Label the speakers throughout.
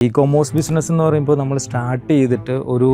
Speaker 1: E-commerce business എന്ന് പറയുമ്പോൾ നമ്മൾ സ്റ്റാർട്ട് ചെയ്തിട്ട് ഒരു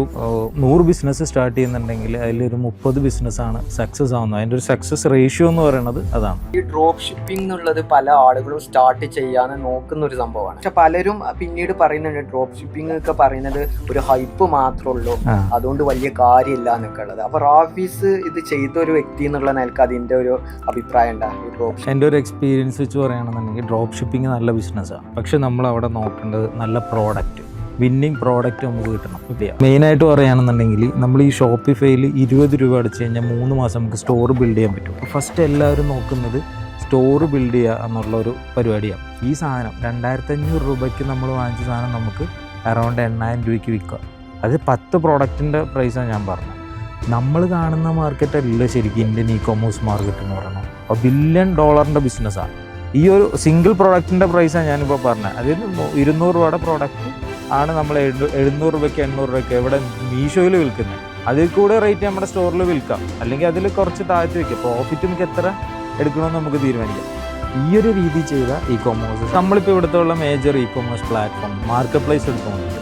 Speaker 1: 100 ബിസിനസ് സ്റ്റാർട്ട് ചെയ്യുന്നുണ്ടെങ്കിൽ അതിലൊരു 30 ബിസിനസ്സാണ് സക്സസ് ആവുന്നത്. അതിൻ്റെ ഒരു സക്സസ് റേഷ്യോ എന്ന് പറയുന്നത് അതാണ്.
Speaker 2: ഈ ഡ്രോപ്പ് ഷിപ്പിംഗ് എന്നുള്ളത് പല ആളുകളും സ്റ്റാർട്ട് ചെയ്യാൻ നോക്കുന്ന ഒരു സംഭവമാണ്. പക്ഷെ പലരും പിന്നീട് പറയുന്നുണ്ട് ഡ്രോപ്പ് ഷിപ്പിംഗ് ഒക്കെ പറയുന്നത് ഒരു ഹൈപ്പ് മാത്രമേ ഉള്ളൂ, അതുകൊണ്ട് വലിയ കാര്യമില്ല എന്നൊക്കെ ഉള്ളത്. അപ്പോൾ റാഫീസ് ഇത് ചെയ്ത ഒരു വ്യക്തി എന്നുള്ള നിലക്ക് അതിൻ്റെ ഒരു അഭിപ്രായം ഉണ്ടാകും. ഡ്രോപ്പ്
Speaker 1: എൻ്റെ ഒരു എക്സ്പീരിയൻസ് വെച്ച് പറയുകയാണെന്നുണ്ടെങ്കിൽ ഡ്രോപ്പ് ഷിപ്പിംഗ് നല്ല ബിസിനസ്സാണ്. പക്ഷെ നമ്മൾ അവിടെ നോക്കേണ്ടത് നല്ല പ്രോഡക്റ്റ്, വിന്നിങ് പ്രോഡക്റ്റ് നമുക്ക് കിട്ടണം. മെയിനായിട്ട് പറയുകയാണെന്നുണ്ടെങ്കിൽ നമ്മൾ ഈ ഷോപ്പിഫൈയിൽ 20 രൂപ അടിച്ച് കഴിഞ്ഞാൽ 3 മാസം നമുക്ക് സ്റ്റോർ ബിൽഡ് ചെയ്യാൻ പറ്റും. ഫസ്റ്റ് എല്ലാവരും നോക്കുന്നത് സ്റ്റോർ ബിൽഡ് ചെയ്യുക എന്നുള്ളൊരു പരിപാടിയാണ്. ഈ സാധനം 2500 രൂപയ്ക്ക് നമ്മൾ വാങ്ങിച്ച സാധനം നമുക്ക് അറൗണ്ട് 8000 രൂപയ്ക്ക് വിൽക്കുക. അത് 10 പ്രോഡക്റ്റിൻ്റെ പ്രൈസാണ് ഞാൻ പറഞ്ഞത്. നമ്മൾ കാണുന്ന മാർക്കറ്റല്ല ശരിക്കും ഇന്ത്യൻ ഇ-കൊമേഴ്സ് മാർക്കറ്റ് എന്ന് പറയുന്നത്. അപ്പോൾ $1 ബില്യൺ ബിസിനസ്സാണ്. ഈ ഒരു സിംഗിൾ പ്രോഡക്റ്റിൻ്റെ പ്രൈസാണ് ഞാനിപ്പോൾ പറഞ്ഞത്. അതിൽ 200 രൂപയുടെ പ്രോഡക്റ്റ് ആണ് നമ്മൾ 700 രൂപയ്ക്ക് 800 രൂപയ്ക്ക് ഇവിടെ മീഷോയിൽ വിൽക്കുന്നത്. അതിൽ കൂടെ റേറ്റ് നമ്മുടെ സ്റ്റോറിൽ വിൽക്കാം, അല്ലെങ്കിൽ അതിൽ കുറച്ച് താഴ്ത്തി വയ്ക്കാം. പ്രോഫിറ്റ് നമുക്ക് എത്ര എടുക്കണമെന്ന് നമുക്ക് തീരുമാനിക്കാം. ഈ ഒരു രീതി ചെയ്ത ഇ-കൊമേഴ്സ് നമ്മളിപ്പോൾ ഇവിടുത്തെ ഉള്ള major e-commerce platform market place എടുത്തുകൊണ്ട്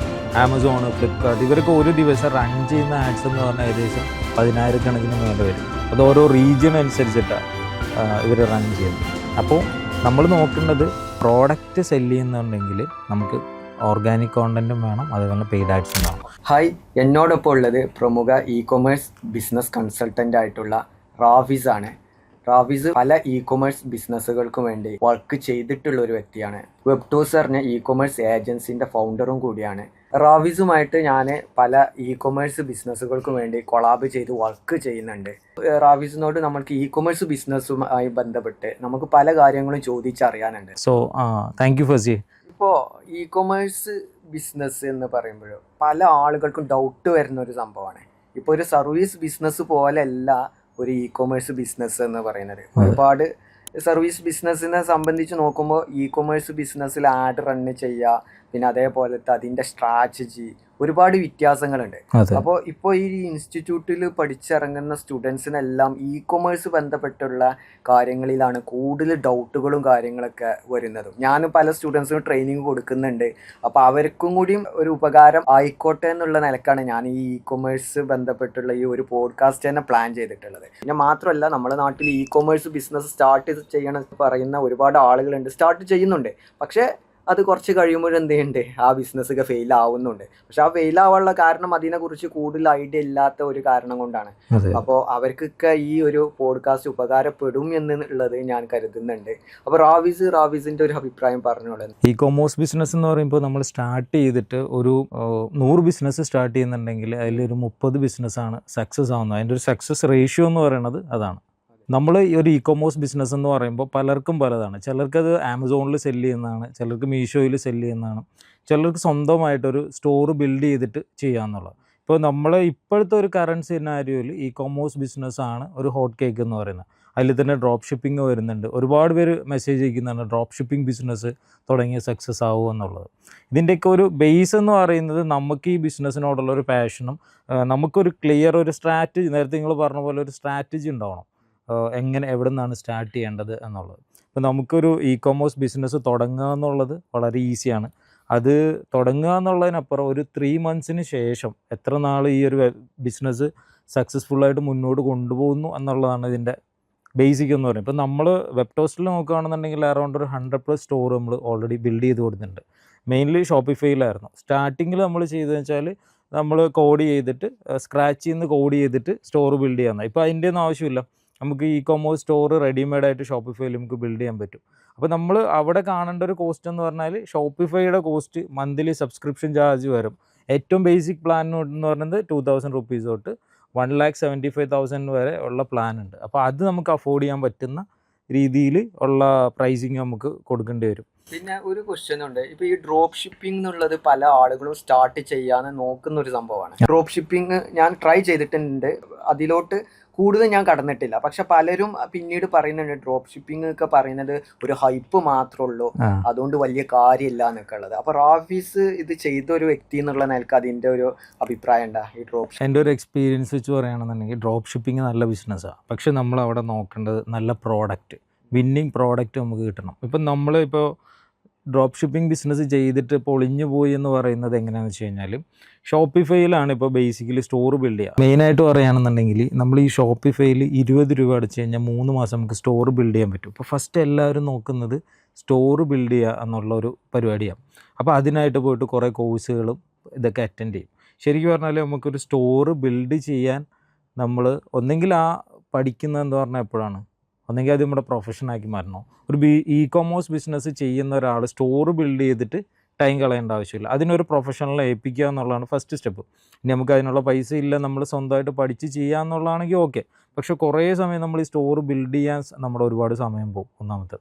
Speaker 1: ആമസോൺ, ഫ്ലിപ്കാർട്ട്, ഇവരൊക്കെ ഒരു ദിവസം റൺ ചെയ്യുന്ന ആഡ്സ് എന്ന് പറഞ്ഞാൽ ഏകദേശം 10,000 കണക്കിന് മേലെ വരും. അത് ഓരോ റീജിയൻ അനുസരിച്ചിട്ടാണ് ഇവർ റൺ ചെയ്യുന്നത്. അപ്പോൾ നമ്മൾ നോക്കേണ്ടത് പ്രോഡക്റ്റ് സെല് ചെയ്യുന്നുണ്ടെങ്കിൽ നമുക്ക് ഓർഗാനിക് കോണ്ടന്റും വേണം, അതുപോലെ പെയ്ഡ് ആഡ്സും വേണം.
Speaker 2: ഹായ്, എന്നോടൊപ്പം ഉള്ളത് പ്രമുഖ ഇ-കൊമേഴ്സ് ബിസിനസ് കൺസൾട്ടൻ്റ് ആയിട്ടുള്ള റാഫീസ് ആണ്. റാഫീസ് പല ഇ-കൊമേഴ്സ് ബിസിനസ്സുകൾക്കും വേണ്ടി വർക്ക് ചെയ്തിട്ടുള്ള ഒരു വ്യക്തിയാണ്. വെബ്ടോസ് പറഞ്ഞ ഇ-കൊമേഴ്സ് ഏജൻസിൻ്റെ ഫൗണ്ടറും കൂടിയാണ്. റാഫീസുമായിട്ട് ഞാൻ പല ഇ-കൊമേഴ്സ് ബിസിനസ്സുകൾക്കും വേണ്ടി കൊളാബ് ചെയ്ത് വർക്ക് ചെയ്യുന്നുണ്ട്. റാഫീസിനോട് നമുക്ക് ഇ-കൊമേഴ്സ് ബിസിനസ്സുമായി ബന്ധപ്പെട്ട് നമുക്ക് പല കാര്യങ്ങളും ചോദിച്ചറിയാനുണ്ട്.
Speaker 1: So thank you Fasi.
Speaker 2: ഇപ്പോൾ ഇ-കൊമേഴ്സ് ബിസിനസ് എന്ന് പറയുമ്പോൾ പല ആളുകൾക്കും ഡൗട്ട് വരുന്ന ഒരു സംഭവമാണ്. ഇപ്പോൾ ഒരു സർവീസ് ബിസിനസ് പോലെയല്ല ഒരു ഇ-കൊമേഴ്സ് ബിസിനസ് എന്ന് പറയുന്നത്. ഒരുപാട് സർവീസ് ബിസിനസ്സിനെ സംബന്ധിച്ച് നോക്കുമ്പോൾ ഇ-കൊമേഴ്സ് ബിസിനസ്സിൽ ആഡ് റണ്ണ് ചെയ്യുക, പിന്നെ അതേപോലത്തെ അതിൻ്റെ സ്ട്രാറ്റജി, ഒരുപാട് വ്യത്യാസങ്ങളുണ്ട്. അപ്പോൾ ഇപ്പോൾ ഈ ഇൻസ്റ്റിറ്റ്യൂട്ടിൽ പഠിച്ചിറങ്ങുന്ന സ്റ്റുഡൻസിനെല്ലാം ഇ-കൊമേഴ്സ് ബന്ധപ്പെട്ടുള്ള കാര്യങ്ങളിലാണ് കൂടുതൽ ഡൗട്ടുകളും കാര്യങ്ങളൊക്കെ വരുന്നതും. ഞാൻ പല സ്റ്റുഡൻസിനും ട്രെയിനിങ് കൊടുക്കുന്നുണ്ട്. അപ്പോൾ അവർക്കും കൂടിയും ഒരു ഉപകാരം ആയിക്കോട്ടെ എന്നുള്ള നിലക്കാണ് ഞാൻ ഈ ഇ-കൊമേഴ്സ് ബന്ധപ്പെട്ടുള്ള ഈ ഒരു പോഡ്കാസ്റ്റ് തന്നെ പ്ലാൻ ചെയ്തിട്ടുള്ളത്. പിന്നെ മാത്രമല്ല, നമ്മുടെ നാട്ടിൽ ഇ-കൊമേഴ്സ് ബിസിനസ് സ്റ്റാർട്ട് ചെയ്യണം പറയുന്ന ഒരുപാട് ആളുകളുണ്ട്, സ്റ്റാർട്ട് ചെയ്യുന്നുണ്ട്. പക്ഷേ അത് കുറച്ച് കഴിയുമ്പോൾ എന്തുണ്ട്, ആ ബിസിനസ്സൊക്കെ ഫെയിൽ ആവുന്നുണ്ട്. പക്ഷെ ആ ഫെയിൽ ആവാനുള്ള കാരണം അതിനെക്കുറിച്ച് കൂടുതൽ ഐഡിയ ഇല്ലാത്ത ഒരു കാരണം കൊണ്ടാണ്. അപ്പോൾ അവർക്കൊക്കെ ഈ ഒരു പോഡ്കാസ്റ്റ് ഉപകാരപ്പെടും എന്നുള്ളത് ഞാൻ കരുതുന്നുണ്ട്. അപ്പോൾ റാഫീസിന്റെ ഒരു അഭിപ്രായം പറഞ്ഞോളൂ.
Speaker 1: ഇ-കൊമേഴ്സ് ബിസിനസ് എന്ന് പറയുമ്പോൾ നമ്മൾ സ്റ്റാർട്ട് ചെയ്തിട്ട് ഒരു 100 ബിസിനസ് സ്റ്റാർട്ട് ചെയ്യുന്നുണ്ടെങ്കിൽ അതിലൊരു 30 ബിസിനസ്സാണ് സക്സസ് ആവുന്നത്. അതിൻ്റെ ഒരു സക്സസ് റേഷ്യോ എന്ന് പറയുന്നത് അതാണ്. നമ്മൾ ഈ ഒരു ഇ-കൊമേഴ്സ് ബിസിനസ് എന്ന് പറയുമ്പോൾ പലർക്കും പലതാണ്. ചിലർക്കത് ആമസോണിൽ സെല്ല് ചെയ്യുന്നതാണ്, ചിലർക്ക് മീഷോയിൽ സെല്ല് ചെയ്യുന്നതാണ്, ചിലർക്ക് സ്വന്തമായിട്ടൊരു സ്റ്റോർ ബിൽഡ് ചെയ്തിട്ട് ചെയ്യാമെന്നുള്ളത്. ഇപ്പോൾ നമ്മൾ ഇപ്പോഴത്തെ ഒരു കറണ്ട് സിനാരിയോയിൽ ഇ-കൊമേഴ്സ് ബിസിനസ്സാണ് ഒരു ഹോട്ട് കേക്ക് എന്ന് പറയുന്നത്. അതിൽ തന്നെ ഡ്രോപ്പ് ഷിപ്പിംഗ് വരുന്നുണ്ട്. ഒരുപാട് പേര് മെസ്സേജ് അയക്കുന്നുണ്ട് ഡ്രോപ്പ് ഷിപ്പിംഗ് ബിസിനസ് തുടങ്ങിയ സക്സസ് ആവുക എന്നുള്ളത്. ഇതിൻ്റെയൊക്കെ ഒരു ബേസ് എന്ന് പറയുന്നത് നമുക്ക് ഈ ബിസിനസ്സിനോടുള്ള ഒരു പാഷനും നമുക്കൊരു ക്ലിയർ ഒരു സ്ട്രാറ്റജി, നേരത്തെ നിങ്ങൾ പറഞ്ഞ പോലെ ഒരു സ്ട്രാറ്റജി ഉണ്ടാവണം, എങ്ങനെ എവിടെ നിന്നാണ് സ്റ്റാർട്ട് ചെയ്യേണ്ടത് എന്നുള്ളത്. ഇപ്പോൾ നമുക്കൊരു ഇ-കൊമേഴ്സ് ബിസിനസ് തുടങ്ങുക എന്നുള്ളത് വളരെ ഈസിയാണ്. അത് തുടങ്ങുക എന്നുള്ളതിനപ്പുറം ഒരു 3 മന്ത്സിന് ശേഷം എത്ര നാൾ ഈ ഒരു ബിസിനസ് സക്സസ്ഫുള്ളായിട്ട് മുന്നോട്ട് കൊണ്ടുപോകുന്നു എന്നുള്ളതാണ് ഇതിൻ്റെ ബേസിക് എന്ന് പറയുന്നത്. ഇപ്പോൾ നമ്മൾ വെബ്ടോസ്റ്റിൽ നോക്കുകയാണെന്നുണ്ടെങ്കിൽ അറൗണ്ട് ഒരു 100+ സ്റ്റോർ നമ്മൾ ഓൾറെഡി ബിൽഡ് ചെയ്ത് കൊടുത്തിട്ടുണ്ട്. മെയിൻലി ഷോപ്പിഫൈയിലായിരുന്നു സ്റ്റാർട്ടിങ്ങിൽ നമ്മൾ ചെയ്തതെന്ന് വെച്ചാൽ നമ്മൾ കോഡ് ചെയ്തിട്ട് സ്ക്രാച്ചിൽ നിന്ന് കോഡ് ചെയ്തിട്ട് സ്റ്റോർ ബിൽഡ് ചെയ്യാമെന്നാണ്. ഇപ്പോൾ അതിൻ്റെ ഒന്നും ആവശ്യമില്ല. നമുക്ക് ഇ-കൊമേഴ്സ് സ്റ്റോർ റെഡിമെയ്ഡായിട്ട് ഷോപ്പിഫൈയിൽ നമുക്ക് ബിൽഡ് ചെയ്യാൻ പറ്റും. അപ്പോൾ നമ്മൾ അവിടെ കാണേണ്ട ഒരു കോസ്റ്റ് എന്ന് പറഞ്ഞാൽ ഷോപ്പിഫൈയുടെ കോസ്റ്റ് മന്ത്ലി സബ്സ്ക്രിപ്ഷൻ ചാർജ് വരും. ഏറ്റവും ബേസിക് പ്ലാൻ എന്ന് പറയുന്നത് 2000 റുപ്പീസ് തൊട്ട് 1,75,000 വരെ ഉള്ള പ്ലാൻ ഉണ്ട്. അപ്പോൾ അത് നമുക്ക് അഫോർഡ് ചെയ്യാൻ പറ്റുന്ന രീതിയിൽ ഉള്ള പ്രൈസിങ് നമുക്ക് കൊടുക്കേണ്ടി വരും.
Speaker 2: പിന്നെ ഒരു ക്വസ്റ്റ്യൻ ഉണ്ട്. ഇപ്പോൾ ഈ ഡ്രോപ്പ് ഷിപ്പിംഗ് എന്നുള്ളത് പല ആളുകളും സ്റ്റാർട്ട് ചെയ്യാൻ നോക്കുന്ന ഒരു സംഭവമാണ്. ഡ്രോപ്പ് ഷിപ്പിംഗ് ഞാൻ ട്രൈ ചെയ്തിട്ടുണ്ട്, അതിലോട്ട് കൂടുതൽ ഞാൻ കടന്നിട്ടില്ല. പക്ഷെ പലരും പിന്നീട് പറയുന്നുണ്ട് ഡ്രോപ്പ് ഷിപ്പിംഗ് ഒക്കെ പറയുന്നത് ഒരു ഹൈപ്പ് മാത്രമേ ഉള്ളൂ, അതുകൊണ്ട് വലിയ കാര്യമില്ല എന്നൊക്കെ ഉള്ളത്. അപ്പോൾ റാഫീസ് ഇത് ചെയ്ത ഒരു വ്യക്തി എന്നുള്ള നിലക്ക് അതിൻ്റെ ഒരു അഭിപ്രായം ഉണ്ടാ ഈ ഡ്രോപ്പ്?
Speaker 1: എൻ്റെ ഒരു എക്സ്പീരിയൻസ് വെച്ച് പറയുകയാണെന്നുണ്ടെങ്കിൽ ഡ്രോപ്പ് ഷിപ്പിംഗ് നല്ല ബിസിനസ്സാണ്. പക്ഷെ നമ്മൾ അവിടെ നോക്കേണ്ടത് നല്ല പ്രോഡക്റ്റ്, വിന്നിങ് പ്രോഡക്റ്റ് നമുക്ക് കിട്ടണം. ഇപ്പം നമ്മളിപ്പോൾ ഡ്രോപ്പ് ഷിപ്പിംഗ് ബിസിനസ് ചെയ്തിട്ട് പൊളിഞ്ഞു പോയി എന്ന് പറയുന്നത് എങ്ങനെയാണെന്ന് വെച്ച് കഴിഞ്ഞാൽ ഷോപ്പിഫൈയിലാണ് ഇപ്പോൾ ബേസിക്കലി സ്റ്റോർ ബിൽഡ് ചെയ്യുക. മെയിനായിട്ട് പറയുകയാണെന്നുണ്ടെങ്കിൽ നമ്മൾ ഈ ഷോപ്പിഫൈയിൽ 20 രൂപ അടച്ചു കഴിഞ്ഞാൽ 3 മാസം നമുക്ക് സ്റ്റോർ ബിൽഡ് ചെയ്യാൻ പറ്റും. ഇപ്പോൾ ഫസ്റ്റ് എല്ലാവരും നോക്കുന്നത് സ്റ്റോർ ബിൽഡ് ചെയ്യുക എന്നുള്ളൊരു പരിപാടിയാണ്. അപ്പോൾ അതിനായിട്ട് പോയിട്ട് കുറേ കോഴ്സുകളും ഇതൊക്കെ അറ്റൻഡ് ചെയ്യും. ശരിക്കും പറഞ്ഞാൽ നമുക്കൊരു സ്റ്റോർ ബിൽഡ് ചെയ്യാൻ നമ്മൾ ഒന്നെങ്കിൽ പഠിക്കുന്നത് എന്ന് പറഞ്ഞാൽ എപ്പോഴാണ്, ഒന്നെങ്കിൽ അത് നമ്മുടെ പ്രൊഫഷനാക്കി മാറണോ. ഒരു ഇ-കൊമേഴ്സ് ബിസിനസ് ചെയ്യുന്ന ഒരാൾ സ്റ്റോർ ബിൽഡ് ചെയ്തിട്ട് ടൈം കളയേണ്ട ആവശ്യമില്ല. അതിനൊരു പ്രൊഫഷണലെ ഏൽപ്പിക്കുക എന്നുള്ളതാണ് ഫസ്റ്റ് സ്റ്റെപ്പ്. ഇനി നമുക്ക് അതിനുള്ള പൈസ ഇല്ല, നമ്മൾ സ്വന്തമായിട്ട് പഠിച്ച് ചെയ്യുക എന്നുള്ളതാണെങ്കിൽ ഓക്കെ. പക്ഷേ കുറേ സമയം നമ്മൾ ഈ സ്റ്റോർ ബിൽഡ് ചെയ്യാൻ നമ്മുടെ ഒരുപാട് സമയം പോകും. ഒന്നാമത്തെ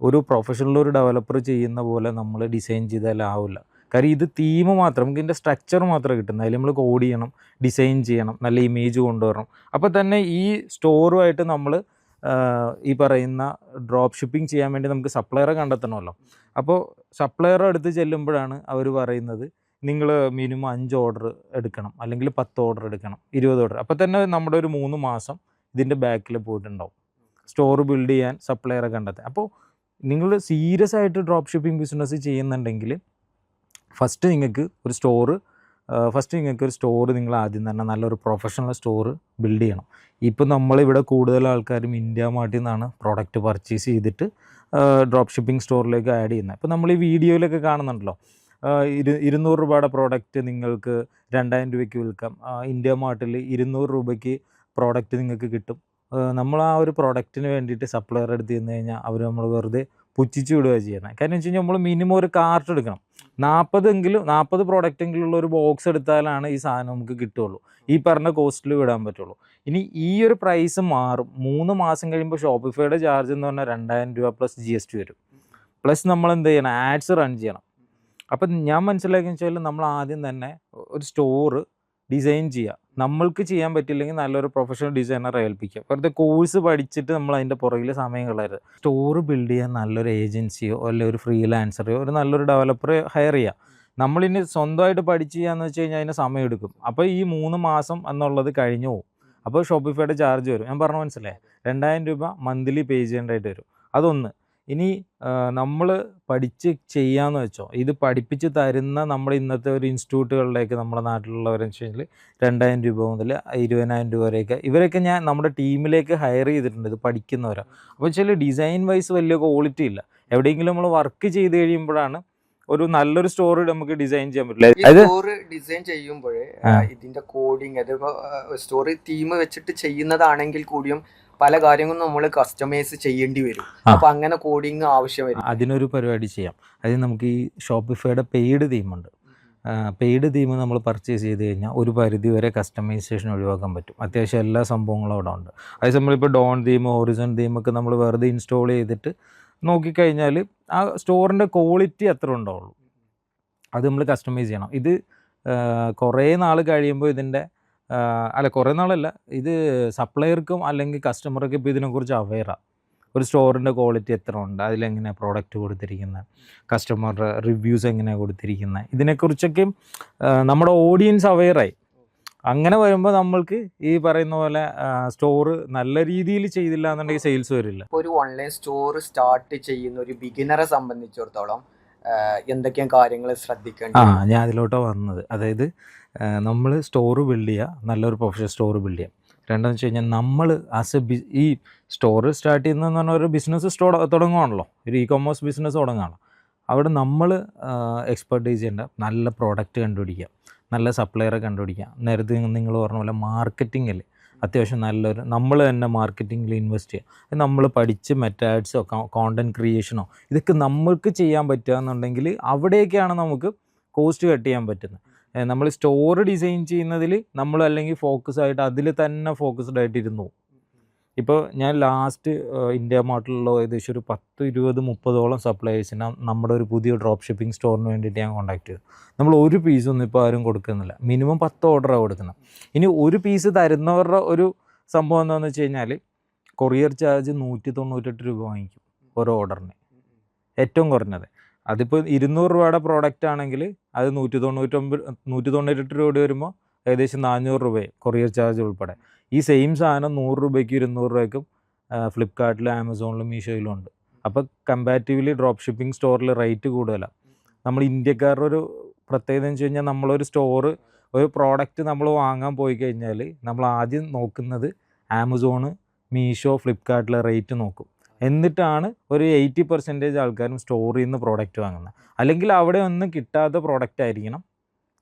Speaker 1: ഒരു പ്രൊഫഷണൽ ഒരു ഡെവലപ്പർ ചെയ്യുന്ന പോലെ നമ്മൾ ഡിസൈൻ ചെയ്താലാവില്ല. കാര്യം ഇത് തീം മാത്രം, നമുക്ക് ഇതിൻ്റെ സ്ട്രക്ചർ മാത്രമേ കിട്ടുന്നത്. അതിൽ നമ്മൾ കോഡ് ചെയ്യണം, ഡിസൈൻ ചെയ്യണം, നല്ല ഇമേജ് കൊണ്ടുവരണം. അപ്പോൾ തന്നെ ഈ സ്റ്റോറുമായിട്ട് നമ്മൾ ഈ പറയുന്ന ഡ്രോപ്പ് ഷിപ്പിംഗ് ചെയ്യാൻ വേണ്ടി നമുക്ക് സപ്ലയറെ കണ്ടെത്തണമല്ലോ. അപ്പോൾ സപ്ലയറെ അടുത്ത് ചെല്ലുമ്പോഴാണ് അവർ പറയുന്നത് നിങ്ങൾ മിനിമം 5 ഓർഡർ എടുക്കണം, അല്ലെങ്കിൽ 10 ഓർഡർ എടുക്കണം, 20 ഓർഡർ. അപ്പോൾ തന്നെ നമ്മുടെ ഒരു 3 മാസം ഇതിൻ്റെ ബാക്കിൽ പോയിട്ടുണ്ടാവും സ്റ്റോർ ബിൽഡ് ചെയ്യാൻ സപ്ലയറെ കണ്ടെത്താൻ. അപ്പോൾ നിങ്ങൾ സീരിയസ് ആയിട്ട് ഡ്രോപ്പ് ഷിപ്പിംഗ് ബിസിനസ് ചെയ്യുന്നുണ്ടെങ്കിൽ ഫസ്റ്റ് നിങ്ങൾക്ക് ഒരു സ്റ്റോർ നിങ്ങൾ ആദ്യം തന്നെ നല്ലൊരു പ്രൊഫഷണൽ സ്റ്റോർ ബിൽഡ് ചെയ്യണം. ഇപ്പോൾ നമ്മളിവിടെ കൂടുതൽ ആൾക്കാരും ഇന്ത്യ മാർട്ടിൽ നിന്നാണ് പ്രോഡക്റ്റ് പർച്ചേസ് ചെയ്തിട്ട് ഡ്രോപ്പ് ഷിപ്പിംഗ് സ്റ്റോറിലേക്ക് ആഡ് ചെയ്യുന്നത്. ഇപ്പോൾ നമ്മൾ ഈ വീഡിയോയിലൊക്കെ കാണുന്നുണ്ടല്ലോ, 200 രൂപയുടെ പ്രോഡക്റ്റ് നിങ്ങൾക്ക് 2000 രൂപയ്ക്ക് വിൽക്കാം. ഇന്ത്യ മാർട്ടിൽ 200 രൂപയ്ക്ക് പ്രോഡക്റ്റ് നിങ്ങൾക്ക് കിട്ടും. നമ്മൾ ആ ഒരു പ്രോഡക്റ്റിന് വേണ്ടിയിട്ട് സപ്ലയർ എടുത്ത് ചെന്ന് കഴിഞ്ഞാൽ അവർ നമ്മൾ വെറുതെ പുച്ഛിച്ച് വിടുകയാണ് ചെയ്യുന്നത്. കാരണം വെച്ച് കഴിഞ്ഞാൽ നമ്മൾ മിനിമം ഒരു കാർട്ട് എടുക്കണം. 40 പ്രോഡക്റ്റെങ്കിലും ഉള്ള ഒരു ബോക്സ് എടുത്താലാണ് ഈ സാധനം നമുക്ക് കിട്ടുള്ളൂ, ഈ പറഞ്ഞ കോസ്റ്റിൽ വിടാൻ പറ്റുള്ളൂ. ഇനി ഈ ഒരു പ്രൈസ് മാറും. 3 മാസം കഴിയുമ്പോൾ ഷോപ്പിഫൈയുടെ ചാർജ് എന്ന് പറഞ്ഞാൽ 2000 രൂപ പ്ലസ് GST വരും. പ്ലസ് നമ്മൾ എന്ത് ചെയ്യണം, ആഡ്സ് റൺ ചെയ്യണം. അപ്പം ഞാൻ മനസ്സിലാക്കിയെന്ന് വെച്ചാൽ നമ്മൾ ആദ്യം തന്നെ ഒരു സ്റ്റോറ് ഡിസൈൻ ചെയ്യുക. നമ്മൾക്ക് ചെയ്യാൻ പറ്റില്ലെങ്കിൽ നല്ലൊരു പ്രൊഫഷണൽ ഡിസൈനറെ ഏൽപ്പിക്കുക. വെറുതെ കോഴ്സ് പഠിച്ചിട്ട് നമ്മൾ അതിൻ്റെ പുറകിൽ സമയം കളയരുത്. സ്റ്റോർ ബിൽഡ് ചെയ്യാൻ നല്ലൊരു ഏജൻസിയോ അല്ലെങ്കിൽ ഒരു ഫ്രീലാൻസറോ ഒരു നല്ലൊരു ഡെവലപ്പറെ ഹയർ ചെയ്യുക. നമ്മളിനി സ്വന്തമായിട്ട് പഠിച്ച് ചെയ്യാന്ന് വെച്ച് കഴിഞ്ഞാൽ അതിന് സമയം എടുക്കും. അപ്പോൾ ഈ 3 മാസം എന്നുള്ളത് കഴിഞ്ഞു പോകും. അപ്പോൾ ഷോപ്പിഫൈയുടെ ചാർജ് വരും. ഞാൻ പറഞ്ഞു മനസ്സിലായി, 2000 രൂപ മന്ത്ലി പേ ചെയ്യേണ്ടതായിട്ട് വരും. അതൊന്ന്. ഇനി നമ്മൾ പഠിച്ച് ചെയ്യാമെന്ന് വെച്ചോ, ഇത് പഠിപ്പിച്ച് തരുന്ന നമ്മുടെ ഇന്നത്തെ ഒരു ഇൻസ്റ്റിറ്റ്യൂട്ടുകളിലേക്ക് നമ്മുടെ നാട്ടിലുള്ളവരെന്ന് വെച്ച് കഴിഞ്ഞാൽ 2000 രൂപ മുതൽ 20,000 രൂപ വരെയൊക്കെ ഇവരൊക്കെ ഞാൻ നമ്മുടെ ടീമിലേക്ക് ഹയർ ചെയ്തിട്ടുണ്ട്, ഇത് പഠിക്കുന്നവരാണ്. അപ്പോൾ വെച്ചാൽ ഡിസൈൻ വൈസ് വലിയ ക്വാളിറ്റി ഇല്ല. എവിടെയെങ്കിലും നമ്മൾ വർക്ക് ചെയ്ത് കഴിയുമ്പോഴാണ് ഒരു നല്ലൊരു സ്റ്റോറി നമുക്ക് ഡിസൈൻ ചെയ്യാൻ പറ്റില്ല.
Speaker 2: സ്റ്റോറി ഡിസൈൻ ചെയ്യുമ്പോഴേ ഇതിന്റെ കോഡിങ്, അതിപ്പോ സ്റ്റോറി തീം വെച്ചിട്ട് ചെയ്യുന്നതാണെങ്കിൽ കൂടിയും പല കാര്യങ്ങളും നമ്മൾ കസ്റ്റമൈസ് ചെയ്യേണ്ടി വരും. അപ്പൊ അങ്ങനെ കോഡിങ് ആവശ്യം വരും.
Speaker 1: അതിനൊരു പരിപാടി ചെയ്യാം. അതിന് നമുക്ക് ഈ ഷോപ്പിഫൈയുടെ പെയ്ഡ് തീമുണ്ട്. പെയ്ഡ് തീം നമ്മൾ പർച്ചേസ് ചെയ്ത് കഴിഞ്ഞാൽ ഒരു പരിധി വരെ കസ്റ്റമൈസേഷൻ ഒഴിവാക്കാൻ പറ്റും. അത്യാവശ്യം എല്ലാ സംഭവങ്ങളും അവിടെ ഉണ്ട്. അതേസമയം നമ്മളിപ്പോൾ ഡോൺ തീം, ഹോറിസൺ തീമൊക്കെ നമ്മൾ വെറുതെ ഇൻസ്റ്റാൾ ചെയ്തിട്ട് നോക്കിക്കഴിഞ്ഞാൽ ആ സ്റ്റോറിൻ്റെ ക്വാളിറ്റി അത്ര ഉണ്ടാവുള്ളൂ. അത് നമ്മൾ കസ്റ്റമൈസ് ചെയ്യണം. ഇത് കുറേ നാൾ കഴിയുമ്പോൾ ഇതിൻ്റെ കുറേ നാളല്ല, ഇത് സപ്ലയർക്കും അല്ലെങ്കിൽ കസ്റ്റമർക്കും ഇപ്പോൾ ഇതിനെക്കുറിച്ച് അവെയറാണ്. ഒരു സ്റ്റോറിൻ്റെ ക്വാളിറ്റി എത്ര ഉണ്ട്, അതിലെങ്ങനെയാണ് പ്രോഡക്റ്റ് കൊടുത്തിരിക്കുന്നത്, കസ്റ്റമറുടെ റിവ്യൂസ് എങ്ങനെയാണ് കൊടുത്തിരിക്കുന്നത്, ഇതിനെക്കുറിച്ചൊക്കെ നമ്മുടെ ഓഡിയൻസ് അവെയറായി. അങ്ങനെ വരുമ്പോൾ നമ്മൾക്ക് ഈ പറയുന്ന പോലെ സ്റ്റോർ നല്ല രീതിയിൽ ചെയ്തില്ല എന്നുണ്ടെങ്കിൽ സെയിൽസ് വരില്ല.
Speaker 2: ഒരു ഓൺലൈൻ സ്റ്റോർ സ്റ്റാർട്ട് ചെയ്യുന്ന ഒരു ബിഗിനറെ സംബന്ധിച്ചിടത്തോളം എന്തൊക്കെയാണ് കാര്യങ്ങൾ ശ്രദ്ധിക്കേണ്ടത്?
Speaker 1: ഞാൻ അതിലോട്ടാണ് വന്നത്. അതായത് നമ്മൾ സ്റ്റോർ ബിൽഡ് ചെയ്യുക, നല്ലൊരു പ്രൊഫഷണൽ സ്റ്റോർ ബിൽഡ് ചെയ്യുക. രണ്ടെന്ന് വെച്ച് കഴിഞ്ഞാൽ നമ്മൾ ഈ സ്റ്റോർ സ്റ്റാർട്ട് ചെയ്യുന്നതെന്ന് പറഞ്ഞാൽ ഒരു ബിസിനസ് തുടങ്ങുകയാണല്ലോ, ഒരു ഇ-കൊമേഴ്സ് ബിസിനസ് തുടങ്ങുകയാണ്. അവിടെ നമ്മൾ എക്സ്പെർട്ടൈസ് ചെയ്യേണ്ട നല്ല പ്രോഡക്റ്റ് കണ്ടുപിടിക്കുക, നല്ല സപ്ലയറെ കണ്ടുപിടിക്കുക. നേരത്തെ നിങ്ങൾ പറഞ്ഞ പോലെ മാർക്കറ്റിങ്ങിൽ അത്യാവശ്യം നല്ലൊരു നമ്മൾ തന്നെ മാർക്കറ്റിങ്ങിൽ ഇൻവെസ്റ്റ് ചെയ്യുക. നമ്മൾ പഠിച്ച് മെറ്റാഡ്സോ കോണ്ടൻറ്റ് ക്രിയേഷനോ ഇതൊക്കെ നമ്മൾക്ക് ചെയ്യാൻ പറ്റുക എന്നുണ്ടെങ്കിൽ അവിടെയൊക്കെയാണ് നമുക്ക് കോസ്റ്റ് കട്ട് ചെയ്യാൻ പറ്റുന്നത്. നമ്മൾ സ്റ്റോർ ഡിസൈൻ ചെയ്യുന്നതിൽ നമ്മൾ അല്ലെങ്കിൽ ഫോക്കസ് ആയിട്ട് അതിൽ തന്നെ ഫോക്കസ്ഡ് ആയിട്ട് ഇരുന്നു. ഇപ്പോൾ ഞാൻ ലാസ്റ്റ് ഇന്ത്യ മാർട്ടിലുള്ള ഏകദേശം ഒരു 10, 20, 30ഓളം സപ്ലയേഴ്സിനെ നമ്മുടെ ഒരു പുതിയ ഡ്രോപ്പ് ഷിപ്പിംഗ് സ്റ്റോറിന് വേണ്ടിയിട്ട് ഞാൻ കോൺടാക്ട് ചെയ്തു. നമ്മൾ ഒരു പീസൊന്നും ഇപ്പോൾ ആരും കൊടുക്കുന്നില്ല, മിനിമം 10 ഓർഡറാണ് കൊടുക്കുന്നത്. ഇനി ഒരു പീസ് തരുന്നവരുടെ ഒരു സംഭവം എന്താണെന്ന് വെച്ച് കഴിഞ്ഞാൽ കൊറിയർ ചാർജ് 198 രൂപ വാങ്ങിക്കും ഓരോ ഓർഡറിന്, ഏറ്റവും കുറഞ്ഞത്. അതിപ്പോൾ 200 രൂപയുടെ പ്രോഡക്റ്റ് ആണെങ്കിൽ അത് 198 രൂപ വരുമ്പോൾ ഏകദേശം 400 രൂപയും കൊറിയർ ചാർജ് ഉൾപ്പെടെ. ഈ സെയിം സാധനം 100 രൂപയ്ക്കും 200 രൂപയ്ക്കും ഫ്ലിപ്കാർട്ടിലും ആമസോണിലും മീഷോയിലും ഉണ്ട്. അപ്പോൾ കമ്പാരിറ്റീവ്ലി ഡ്രോപ്പ് ഷിപ്പിംഗ് സ്റ്റോറിൽ റേറ്റ് കൂടുതലാണ്. നമ്മൾ ഇന്ത്യക്കാരുടെ ഒരു പ്രത്യേകത എന്ന് വെച്ച് കഴിഞ്ഞാൽ നമ്മളൊരു സ്റ്റോറ് ഒരു പ്രോഡക്റ്റ് നമ്മൾ വാങ്ങാൻ പോയി കഴിഞ്ഞാൽ നമ്മൾ ആദ്യം നോക്കുന്നത് ആമസോണ്, മീഷോ, ഫ്ലിപ്കാർട്ടിലെ റേറ്റ് നോക്കും. എന്നിട്ടാണ് ഒരു 80% ആൾക്കാരും സ്റ്റോറിൽ നിന്ന് പ്രോഡക്റ്റ് വാങ്ങുന്നത്. അല്ലെങ്കിൽ അവിടെ ഒന്നും കിട്ടാത്ത പ്രോഡക്റ്റ് ആയിരിക്കണം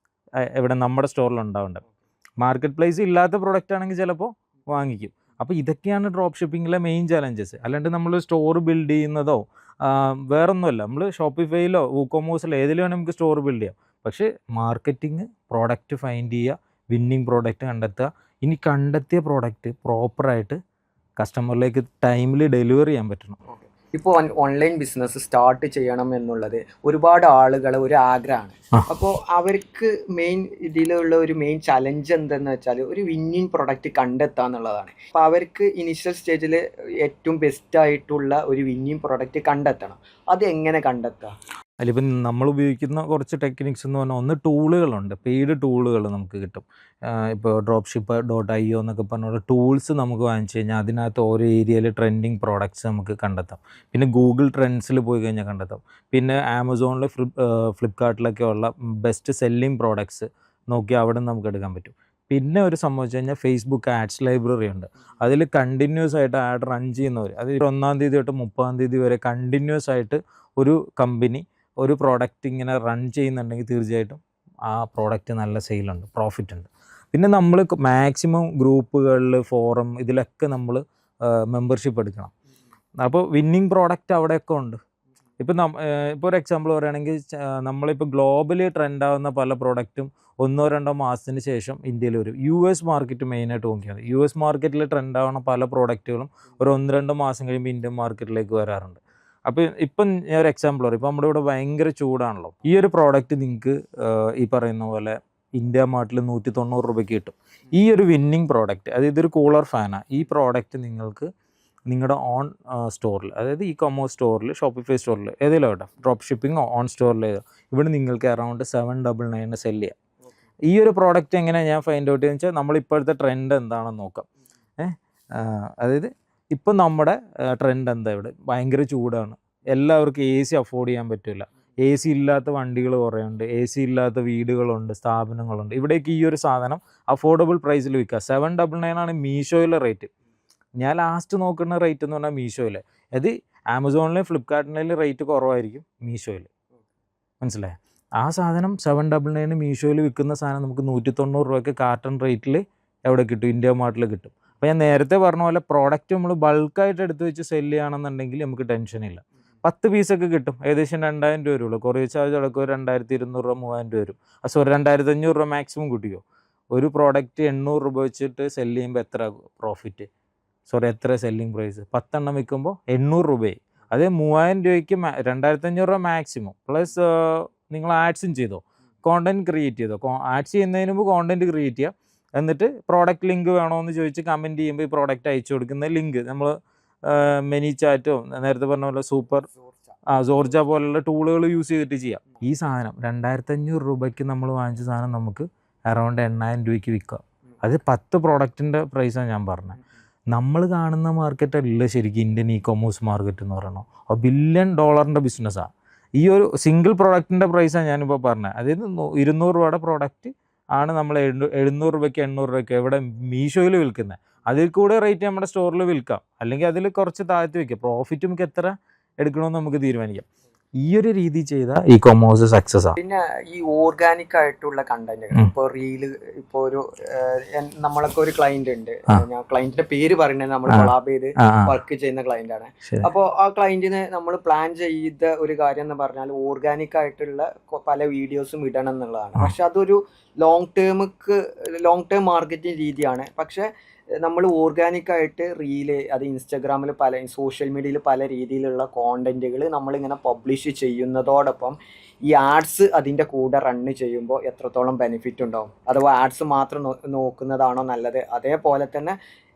Speaker 1: ഇവിടെ നമ്മുടെ സ്റ്റോറിൽ ഉണ്ടാവേണ്ടത്. മാർക്കറ്റ് പ്ലേസ് ഇല്ലാത്ത പ്രോഡക്റ്റ് ആണെങ്കിൽ ചിലപ്പോൾ വാങ്ങിക്കും. അപ്പോൾ ഇതൊക്കെയാണ് ഡ്രോപ്പ് ഷിപ്പിങ്ങിലെ മെയിൻ ചലഞ്ചസ്. അല്ലാണ്ട് നമ്മൾ സ്റ്റോർ ബിൽഡ് ചെയ്യുന്നതോ വേറൊന്നുമല്ല. നമ്മൾ ഷോപ്പിഫൈയിലോ വൂക്കോമോസിലോ ഏതിലും വേണമെങ്കിൽ നമുക്ക് സ്റ്റോർ ബിൽഡ് ചെയ്യാം. പക്ഷേ മാർക്കറ്റിംഗ്, പ്രോഡക്റ്റ് ഫൈൻഡ് ചെയ്യുക, വിന്നിങ് പ്രോഡക്റ്റ് കണ്ടെത്തുക. ഇനി കണ്ടെത്തിയ പ്രോഡക്റ്റ് പ്രോപ്പറായിട്ട് കസ്റ്റമറിലേക്ക് ടൈമിൽ ഡെലിവറി ചെയ്യാൻ പറ്റണം.
Speaker 2: ഇപ്പോൾ ഓൺലൈൻ ബിസിനസ് സ്റ്റാർട്ട് ചെയ്യണം എന്നുള്ളത് ഒരുപാട് ആളുകളെ ഒരു ആഗ്രഹമാണ്. അപ്പോൾ അവർക്ക് മെയിൻ ഇതിലുള്ള ഒരു മെയിൻ ചലഞ്ച് എന്തെന്ന് വെച്ചാൽ ഒരു വിന്നിങ് പ്രൊഡക്റ്റ് കണ്ടെത്തുക എന്നുള്ളതാണ്. അപ്പോൾ അവർക്ക് ഇനിഷ്യൽ സ്റ്റേജിൽ ഏറ്റവും ബെസ്റ്റ് ആയിട്ടുള്ള ഒരു വിന്നിങ് പ്രൊഡക്റ്റ് കണ്ടെത്തണം. അത് എങ്ങനെ കണ്ടെത്തുക?
Speaker 1: അതിലിപ്പം നമ്മൾ ഉപയോഗിക്കുന്ന കുറച്ച് ടെക്നിക്സ് എന്ന് പറഞ്ഞാൽ, ഒന്ന് ടൂളുകളുണ്ട്, പെയ്ഡ് ടൂളുകൾ നമുക്ക് കിട്ടും. ഇപ്പോൾ dropshipper.io എന്നൊക്കെ പറഞ്ഞ ടൂൾസ് നമുക്ക് വാങ്ങിച്ചു കഴിഞ്ഞാൽ അതിനകത്ത് ഓരോ ഏരിയയിൽ ട്രെൻഡിങ് പ്രോഡക്റ്റ്സ് നമുക്ക് കണ്ടെത്താം. പിന്നെ ഗൂഗിൾ ട്രെൻഡ്സിൽ പോയി കഴിഞ്ഞാൽ കണ്ടെത്താം. പിന്നെ ആമസോണിൽ, ഫ്ലിപ്കാർട്ടിലൊക്കെ ഉള്ള ബെസ്റ്റ് സെല്ലിംഗ് പ്രോഡക്ട്സ് നോക്കി അവിടെ നമുക്ക് എടുക്കാൻ പറ്റും. പിന്നെ ഒരു സംഭവം വെച്ച് കഴിഞ്ഞാൽ ഫേസ്ബുക്ക് ആഡ്സ് ലൈബ്രറി ഉണ്ട്. അതിൽ കണ്ടിന്യൂസ് ആയിട്ട് ആഡ് റൺ ചെയ്യുന്നവർ, അത് 1-ാം തീയതി തൊട്ട് 30-ാം തീയതി വരെ കണ്ടിന്യൂസ് ആയിട്ട് ഒരു കമ്പനി ഒരു പ്രോഡക്റ്റ് ഇങ്ങനെ റൺ ചെയ്യുന്നുണ്ടെങ്കിൽ തീർച്ചയായിട്ടും ആ പ്രോഡക്റ്റ് നല്ല സെയിലുണ്ട്, പ്രോഫിറ്റ് ഉണ്ട്. പിന്നെ നമ്മൾ മാക്സിമം ഗ്രൂപ്പുകളിൽ, ഫോറം, ഇതിലൊക്കെ നമ്മൾ മെമ്പർഷിപ്പ് എടുക്കണം. അപ്പോൾ വിന്നിങ് പ്രോഡക്റ്റ് അവിടെയൊക്കെ ഉണ്ട്. ഇപ്പോൾ ഇപ്പോൾ ഒരു എക്സാമ്പിൾ പറയുകയാണെങ്കിൽ, നമ്മളിപ്പോൾ ഗ്ലോബലി ട്രെൻഡാവുന്ന പല പ്രോഡക്റ്റും 1-2 മാസത്തിന് ശേഷം ഇന്ത്യയിൽ വരും. US മാർക്കറ്റ് മെയിനായിട്ട് നോക്കിയാൽ US മാർക്കറ്റിൽ ട്രെൻഡാവുന്ന പല പ്രോഡക്റ്റുകളും ഒരു 1-2 മാസം കഴിയുമ്പോൾ ഇന്ത്യൻ മാർക്കറ്റിലേക്ക് വരാറുണ്ട്. അപ്പോൾ ഇപ്പം ഞാൻ ഒരു എക്സാമ്പിൾ പറയും. ഇപ്പോൾ നമ്മുടെ ഇവിടെ ഭയങ്കര ചൂടാണല്ലോ. ഈ ഒരു പ്രോഡക്റ്റ് നിങ്ങൾക്ക് ഈ പറയുന്ന പോലെ ഇന്ത്യ മാർട്ടിൽ 190 രൂപയ്ക്ക് കിട്ടും. ഈ ഒരു വിന്നിങ് പ്രോഡക്റ്റ്, അതായത് ഇതൊരു കൂളർ ഫാനാണ്. ഈ പ്രോഡക്റ്റ് നിങ്ങൾക്ക് നിങ്ങളുടെ ഓൺ സ്റ്റോറിൽ, അതായത് ഈ കൊമേഴ്സ് സ്റ്റോറിൽ, ഷോപ്പിഫൈ സ്റ്റോറിൽ, ഏതെങ്കിലും ആവട്ടെ, ഡ്രോപ്പ് ഷിപ്പിംഗ് ഓൺ സ്റ്റോറിൽ ഇവിടെ നിങ്ങൾക്ക് അറൗണ്ട് 799 സെല് ചെയ്യാം. ഈ ഒരു പ്രോഡക്റ്റ് എങ്ങനെ ഞാൻ ഫൈൻഡ് ഔട്ട് ചെയ്യുന്നത് വെച്ചാൽ, നമ്മളിപ്പോഴത്തെ ട്രെൻഡ് എന്താണെന്ന് നോക്കാം. അതായത് ഇപ്പം നമ്മുടെ ട്രെൻഡ് എന്താ, ഇവിടെ ഭയങ്കര ചൂടാണ്, എല്ലാവർക്കും AC അഫോർഡ് ചെയ്യാൻ പറ്റില്ല, AC ഇല്ലാത്ത വണ്ടികൾ കുറേ ഉണ്ട്, AC ഇല്ലാത്ത വീടുകളുണ്ട്, സ്ഥാപനങ്ങളുണ്ട്. ഇവിടേക്ക് ഈ ഒരു സാധനം അഫോർഡബിൾ പ്രൈസിൽ വിൽക്കുക. 799 ആണ് മീഷോയിലെ റേറ്റ്. ഞാൻ ലാസ്റ്റ് നോക്കുന്ന റേറ്റ് എന്ന് പറഞ്ഞാൽ മീഷോയിൽ, അത് ആമസോണിലും ഫ്ലിപ്കാർട്ടിലും റേറ്റ് കുറവായിരിക്കും മീഷോയിൽ. മനസ്സിലായോ? ആ സാധനം 799 മീഷോയിൽ വിൽക്കുന്ന സാധനം നമുക്ക് 190 രൂപയ്ക്ക് കാർട്ടൺ റേറ്റിൽ എവിടെ കിട്ടും? ഇന്ത്യ മാർട്ടിൽ കിട്ടും. അപ്പോൾ ഞാൻ നേരത്തെ പറഞ്ഞ പോലെ പ്രോഡക്റ്റ് നമ്മൾ ബൾക്കായിട്ട് എടുത്ത് വെച്ച് സെല്ല് ചെയ്യുകയാണെന്നുണ്ടെങ്കിൽ നമുക്ക് ടെൻഷനില്ല. 10 പീസൊക്കെ കിട്ടും. ഏകദേശം 2000 രൂപ വരുള്ളൂ. കൊറിയർ ചാർജ് അടക്കം 2200 രൂപ, 3000 രൂപ വരും. സോറി, 2500 രൂപ മാക്സിമം കിട്ടിയോ. ഒരു പ്രോഡക്റ്റ് 800 രൂപ വെച്ചിട്ട് സെല്ല് ചെയ്യുമ്പോൾ എത്ര പ്രോഫിറ്റ്? എത്ര സെല്ലിംഗ് പ്രൈസ്? 10 എണ്ണം വിൽക്കുമ്പോൾ 800 രൂപയായി. അതേ 3000 രൂപയ്ക്ക് 2500 രൂപ മാക്സിമം, പ്ലസ് നിങ്ങൾ ആഡ്സും ചെയ്തോ, കോണ്ടൻറ്റ് ക്രിയേറ്റ് ചെയ്തോ. ആഡ്സ് ചെയ്യുന്നതിന് മുമ്പ് കോണ്ടൻറ്റ് ക്രിയേറ്റ് ചെയ്യുക. എന്നിട്ട് പ്രോഡക്റ്റ് ലിങ്ക് വേണമെന്ന് ചോദിച്ച് കമൻറ്റ് ചെയ്യുമ്പോൾ ഈ പ്രോഡക്റ്റ് അയച്ചു കൊടുക്കുന്ന ലിങ്ക് നമ്മൾ മെനി ചാറ്റോ, നേരത്തെ പറഞ്ഞ പോലെ സോർജ പോലുള്ള ടൂളുകൾ യൂസ് ചെയ്തിട്ട് ചെയ്യാം. ഈ സാധനം 2500 രൂപയ്ക്ക് നമ്മൾ വാങ്ങിച്ച സാധനം നമുക്ക് അറൗണ്ട് 8000 രൂപയ്ക്ക് വിൽക്കാം. അത് 10 പ്രോഡക്റ്റിൻ്റെ പ്രൈസാണ് ഞാൻ പറഞ്ഞത്. നമ്മൾ കാണുന്ന മാർക്കറ്റല്ല ശരിക്കും ഇന്ത്യൻ കൊമേഴ്സ് മാർക്കറ്റ് എന്ന് പറയണോ. $1 ബില്യൺ ബിസിനസ്സാണ്. ഈ ഒരു സിംഗിൾ പ്രോഡക്റ്റിൻ്റെ പ്രൈസാണ് ഞാനിപ്പോൾ പറഞ്ഞത്. അതായത് 200 രൂപയുടെ പ്രോഡക്റ്റ് ആണ് നമ്മൾ 700 രൂപയ്ക്ക് 800 രൂപയ്ക്ക് ഇവിടെ മീഷോയിൽ വിൽക്കുന്നത്. അതിൽ കൂടെ റേറ്റ് നമ്മുടെ സ്റ്റോറിൽ വിൽക്കാം, അല്ലെങ്കിൽ അതിൽ കുറച്ച് താഴ്ത്തി വയ്ക്കാം. പ്രോഫിറ്റ് നമുക്ക് എത്ര എടുക്കണമെന്ന് നമുക്ക് തീരുമാനിക്കാം. ഈ ഒരു രീതി ചെയ്ത കൊമേഴ്സ് സക്സസ് ആണ്.
Speaker 2: പിന്നെ ഈ ഓർഗാനിക് ആയിട്ടുള്ള കണ്ടന്റ്, ഇപ്പോൾ റീല്, ഇപ്പോൾ ഒരു നമ്മളൊക്കെ ഒരു ക്ലയന്റ് ഉണ്ട്, ഞാൻ ക്ലയന്റിന്റെ പേര് പറയുന്നത്, നമ്മൾ കൊളാബ് ചെയ്ത് വർക്ക് ചെയ്യുന്ന ക്ലയന്റ് ആണ്. അപ്പോൾ ആ ക്ലയന്റിന് നമ്മൾ പ്ലാൻ ചെയ്ത ഒരു കാര്യം എന്ന് പറഞ്ഞാൽ ഓർഗാനിക് ആയിട്ടുള്ള പല വീഡിയോസും ഇടണം എന്നുള്ളതാണ്. പക്ഷെ അതൊരു ലോങ് ടേം മാർക്കറ്റിംഗ് രീതിയാണ്. പക്ഷെ നമ്മൾ ഓർഗാനിക് ആയിട്ട് റീല്, അത് ഇൻസ്റ്റാഗ്രാമിൽ സോഷ്യൽ മീഡിയയിൽ പല രീതിയിലുള്ള കോണ്ടന്റുകൾ നമ്മളിങ്ങനെ പബ്ലിഷ് ചെയ്യുന്നതോടൊപ്പം ഈ ആഡ്സ് അതിൻ്റെ കൂടെ റണ്ണ് ചെയ്യുമ്പോൾ എത്രത്തോളം ബെനിഫിറ്റ് ഉണ്ടാവും, അഥവാ ആഡ്സ് മാത്രം നോക്കുന്നതാണോ നല്ലത്, അതേപോലെ തന്നെ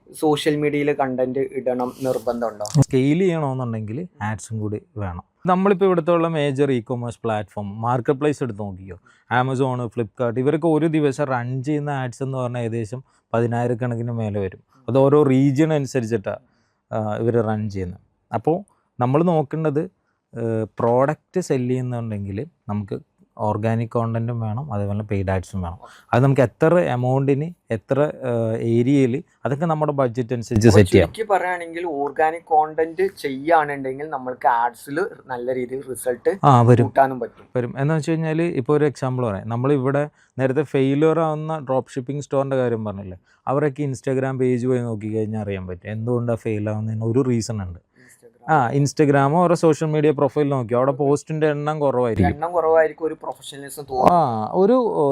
Speaker 2: സോഷ്യൽ മീഡിയയിൽ കണ്ടന്റ് ഇടണം നിർബന്ധമുണ്ടോ?
Speaker 1: സ്കെയിൽ ചെയ്യണമെന്നുണ്ടെങ്കിൽ ആഡ്സും കൂടി വേണം. നമ്മളിപ്പോൾ ഇവിടുത്തെ ഉള്ള major commerce platform, market place എടുത്ത് നോക്കിയോ, ആമസോൺ, ഫ്ലിപ്കാർട്ട്, ഇവർക്ക് ഒരു ദിവസം റൺ ചെയ്യുന്ന ആഡ്സ് എന്ന് പറഞ്ഞാൽ ഏകദേശം 10,000 കണക്കിന് മേലെ വരും. അത് ഓരോ റീജിയൻ അനുസരിച്ചിട്ടാണ് ഇവർ റൺ ചെയ്യുന്നത്. അപ്പോൾ നമ്മൾ നോക്കേണ്ടത് പ്രോഡക്റ്റ് സെല്ല് ചെയ്യുന്നുണ്ടെങ്കിൽ നമുക്ക് ഓർഗാനിക് കോണ്ടൻറ്റും വേണം, അതേപോലെ പെയ്ഡ് ആഡ്സും വേണം. അത് നമുക്ക് എത്ര എമൗണ്ടിന് എത്ര ഏരിയയിൽ അതൊക്കെ നമ്മുടെ ബഡ്ജറ്റ് അനുസരിച്ച് സെറ്റ് ചെയ്യാം.
Speaker 2: ശരിക്കും പറയുകയാണെങ്കിൽ ഓർഗാനിക് കോണ്ടന്റ് ചെയ്യുകയാണെന്നുണ്ടെങ്കിൽ നമ്മൾക്ക് ആഡ്സിൽ നല്ല രീതിയിൽ റിസൾട്ട് കൂട്ടാനും
Speaker 1: വരും. എന്ന് വെച്ച് കഴിഞ്ഞാൽ ഇപ്പോൾ ഒരു എക്സാമ്പിൾ പറയാം, നമ്മളിവിടെ നേരത്തെ ഫെയിലിയർ ആവുന്ന ഡ്രോപ്പ് ഷിപ്പിംഗ് സ്റ്റോറിൻ്റെ കാര്യം പറഞ്ഞില്ലേ, അവരൊക്കെ ഇൻസ്റ്റാഗ്രാം പേജ് പോയി നോക്കിക്കഴിഞ്ഞാൽ അറിയാൻ പറ്റും എന്തുകൊണ്ടാണ് ഫെയിൽ ആവുന്നതിന് ഒരു റീസൺ ഉണ്ട്. ഇൻസ്റ്റഗ്രാമോ ഓരോ സോഷ്യൽ മീഡിയ പ്രൊഫൈൽ നോക്കി അവിടെ പോസ്റ്റിന്റെ എണ്ണം കുറവായിരിക്കും.
Speaker 2: ഒരു പ്രൊഫഷണലിസം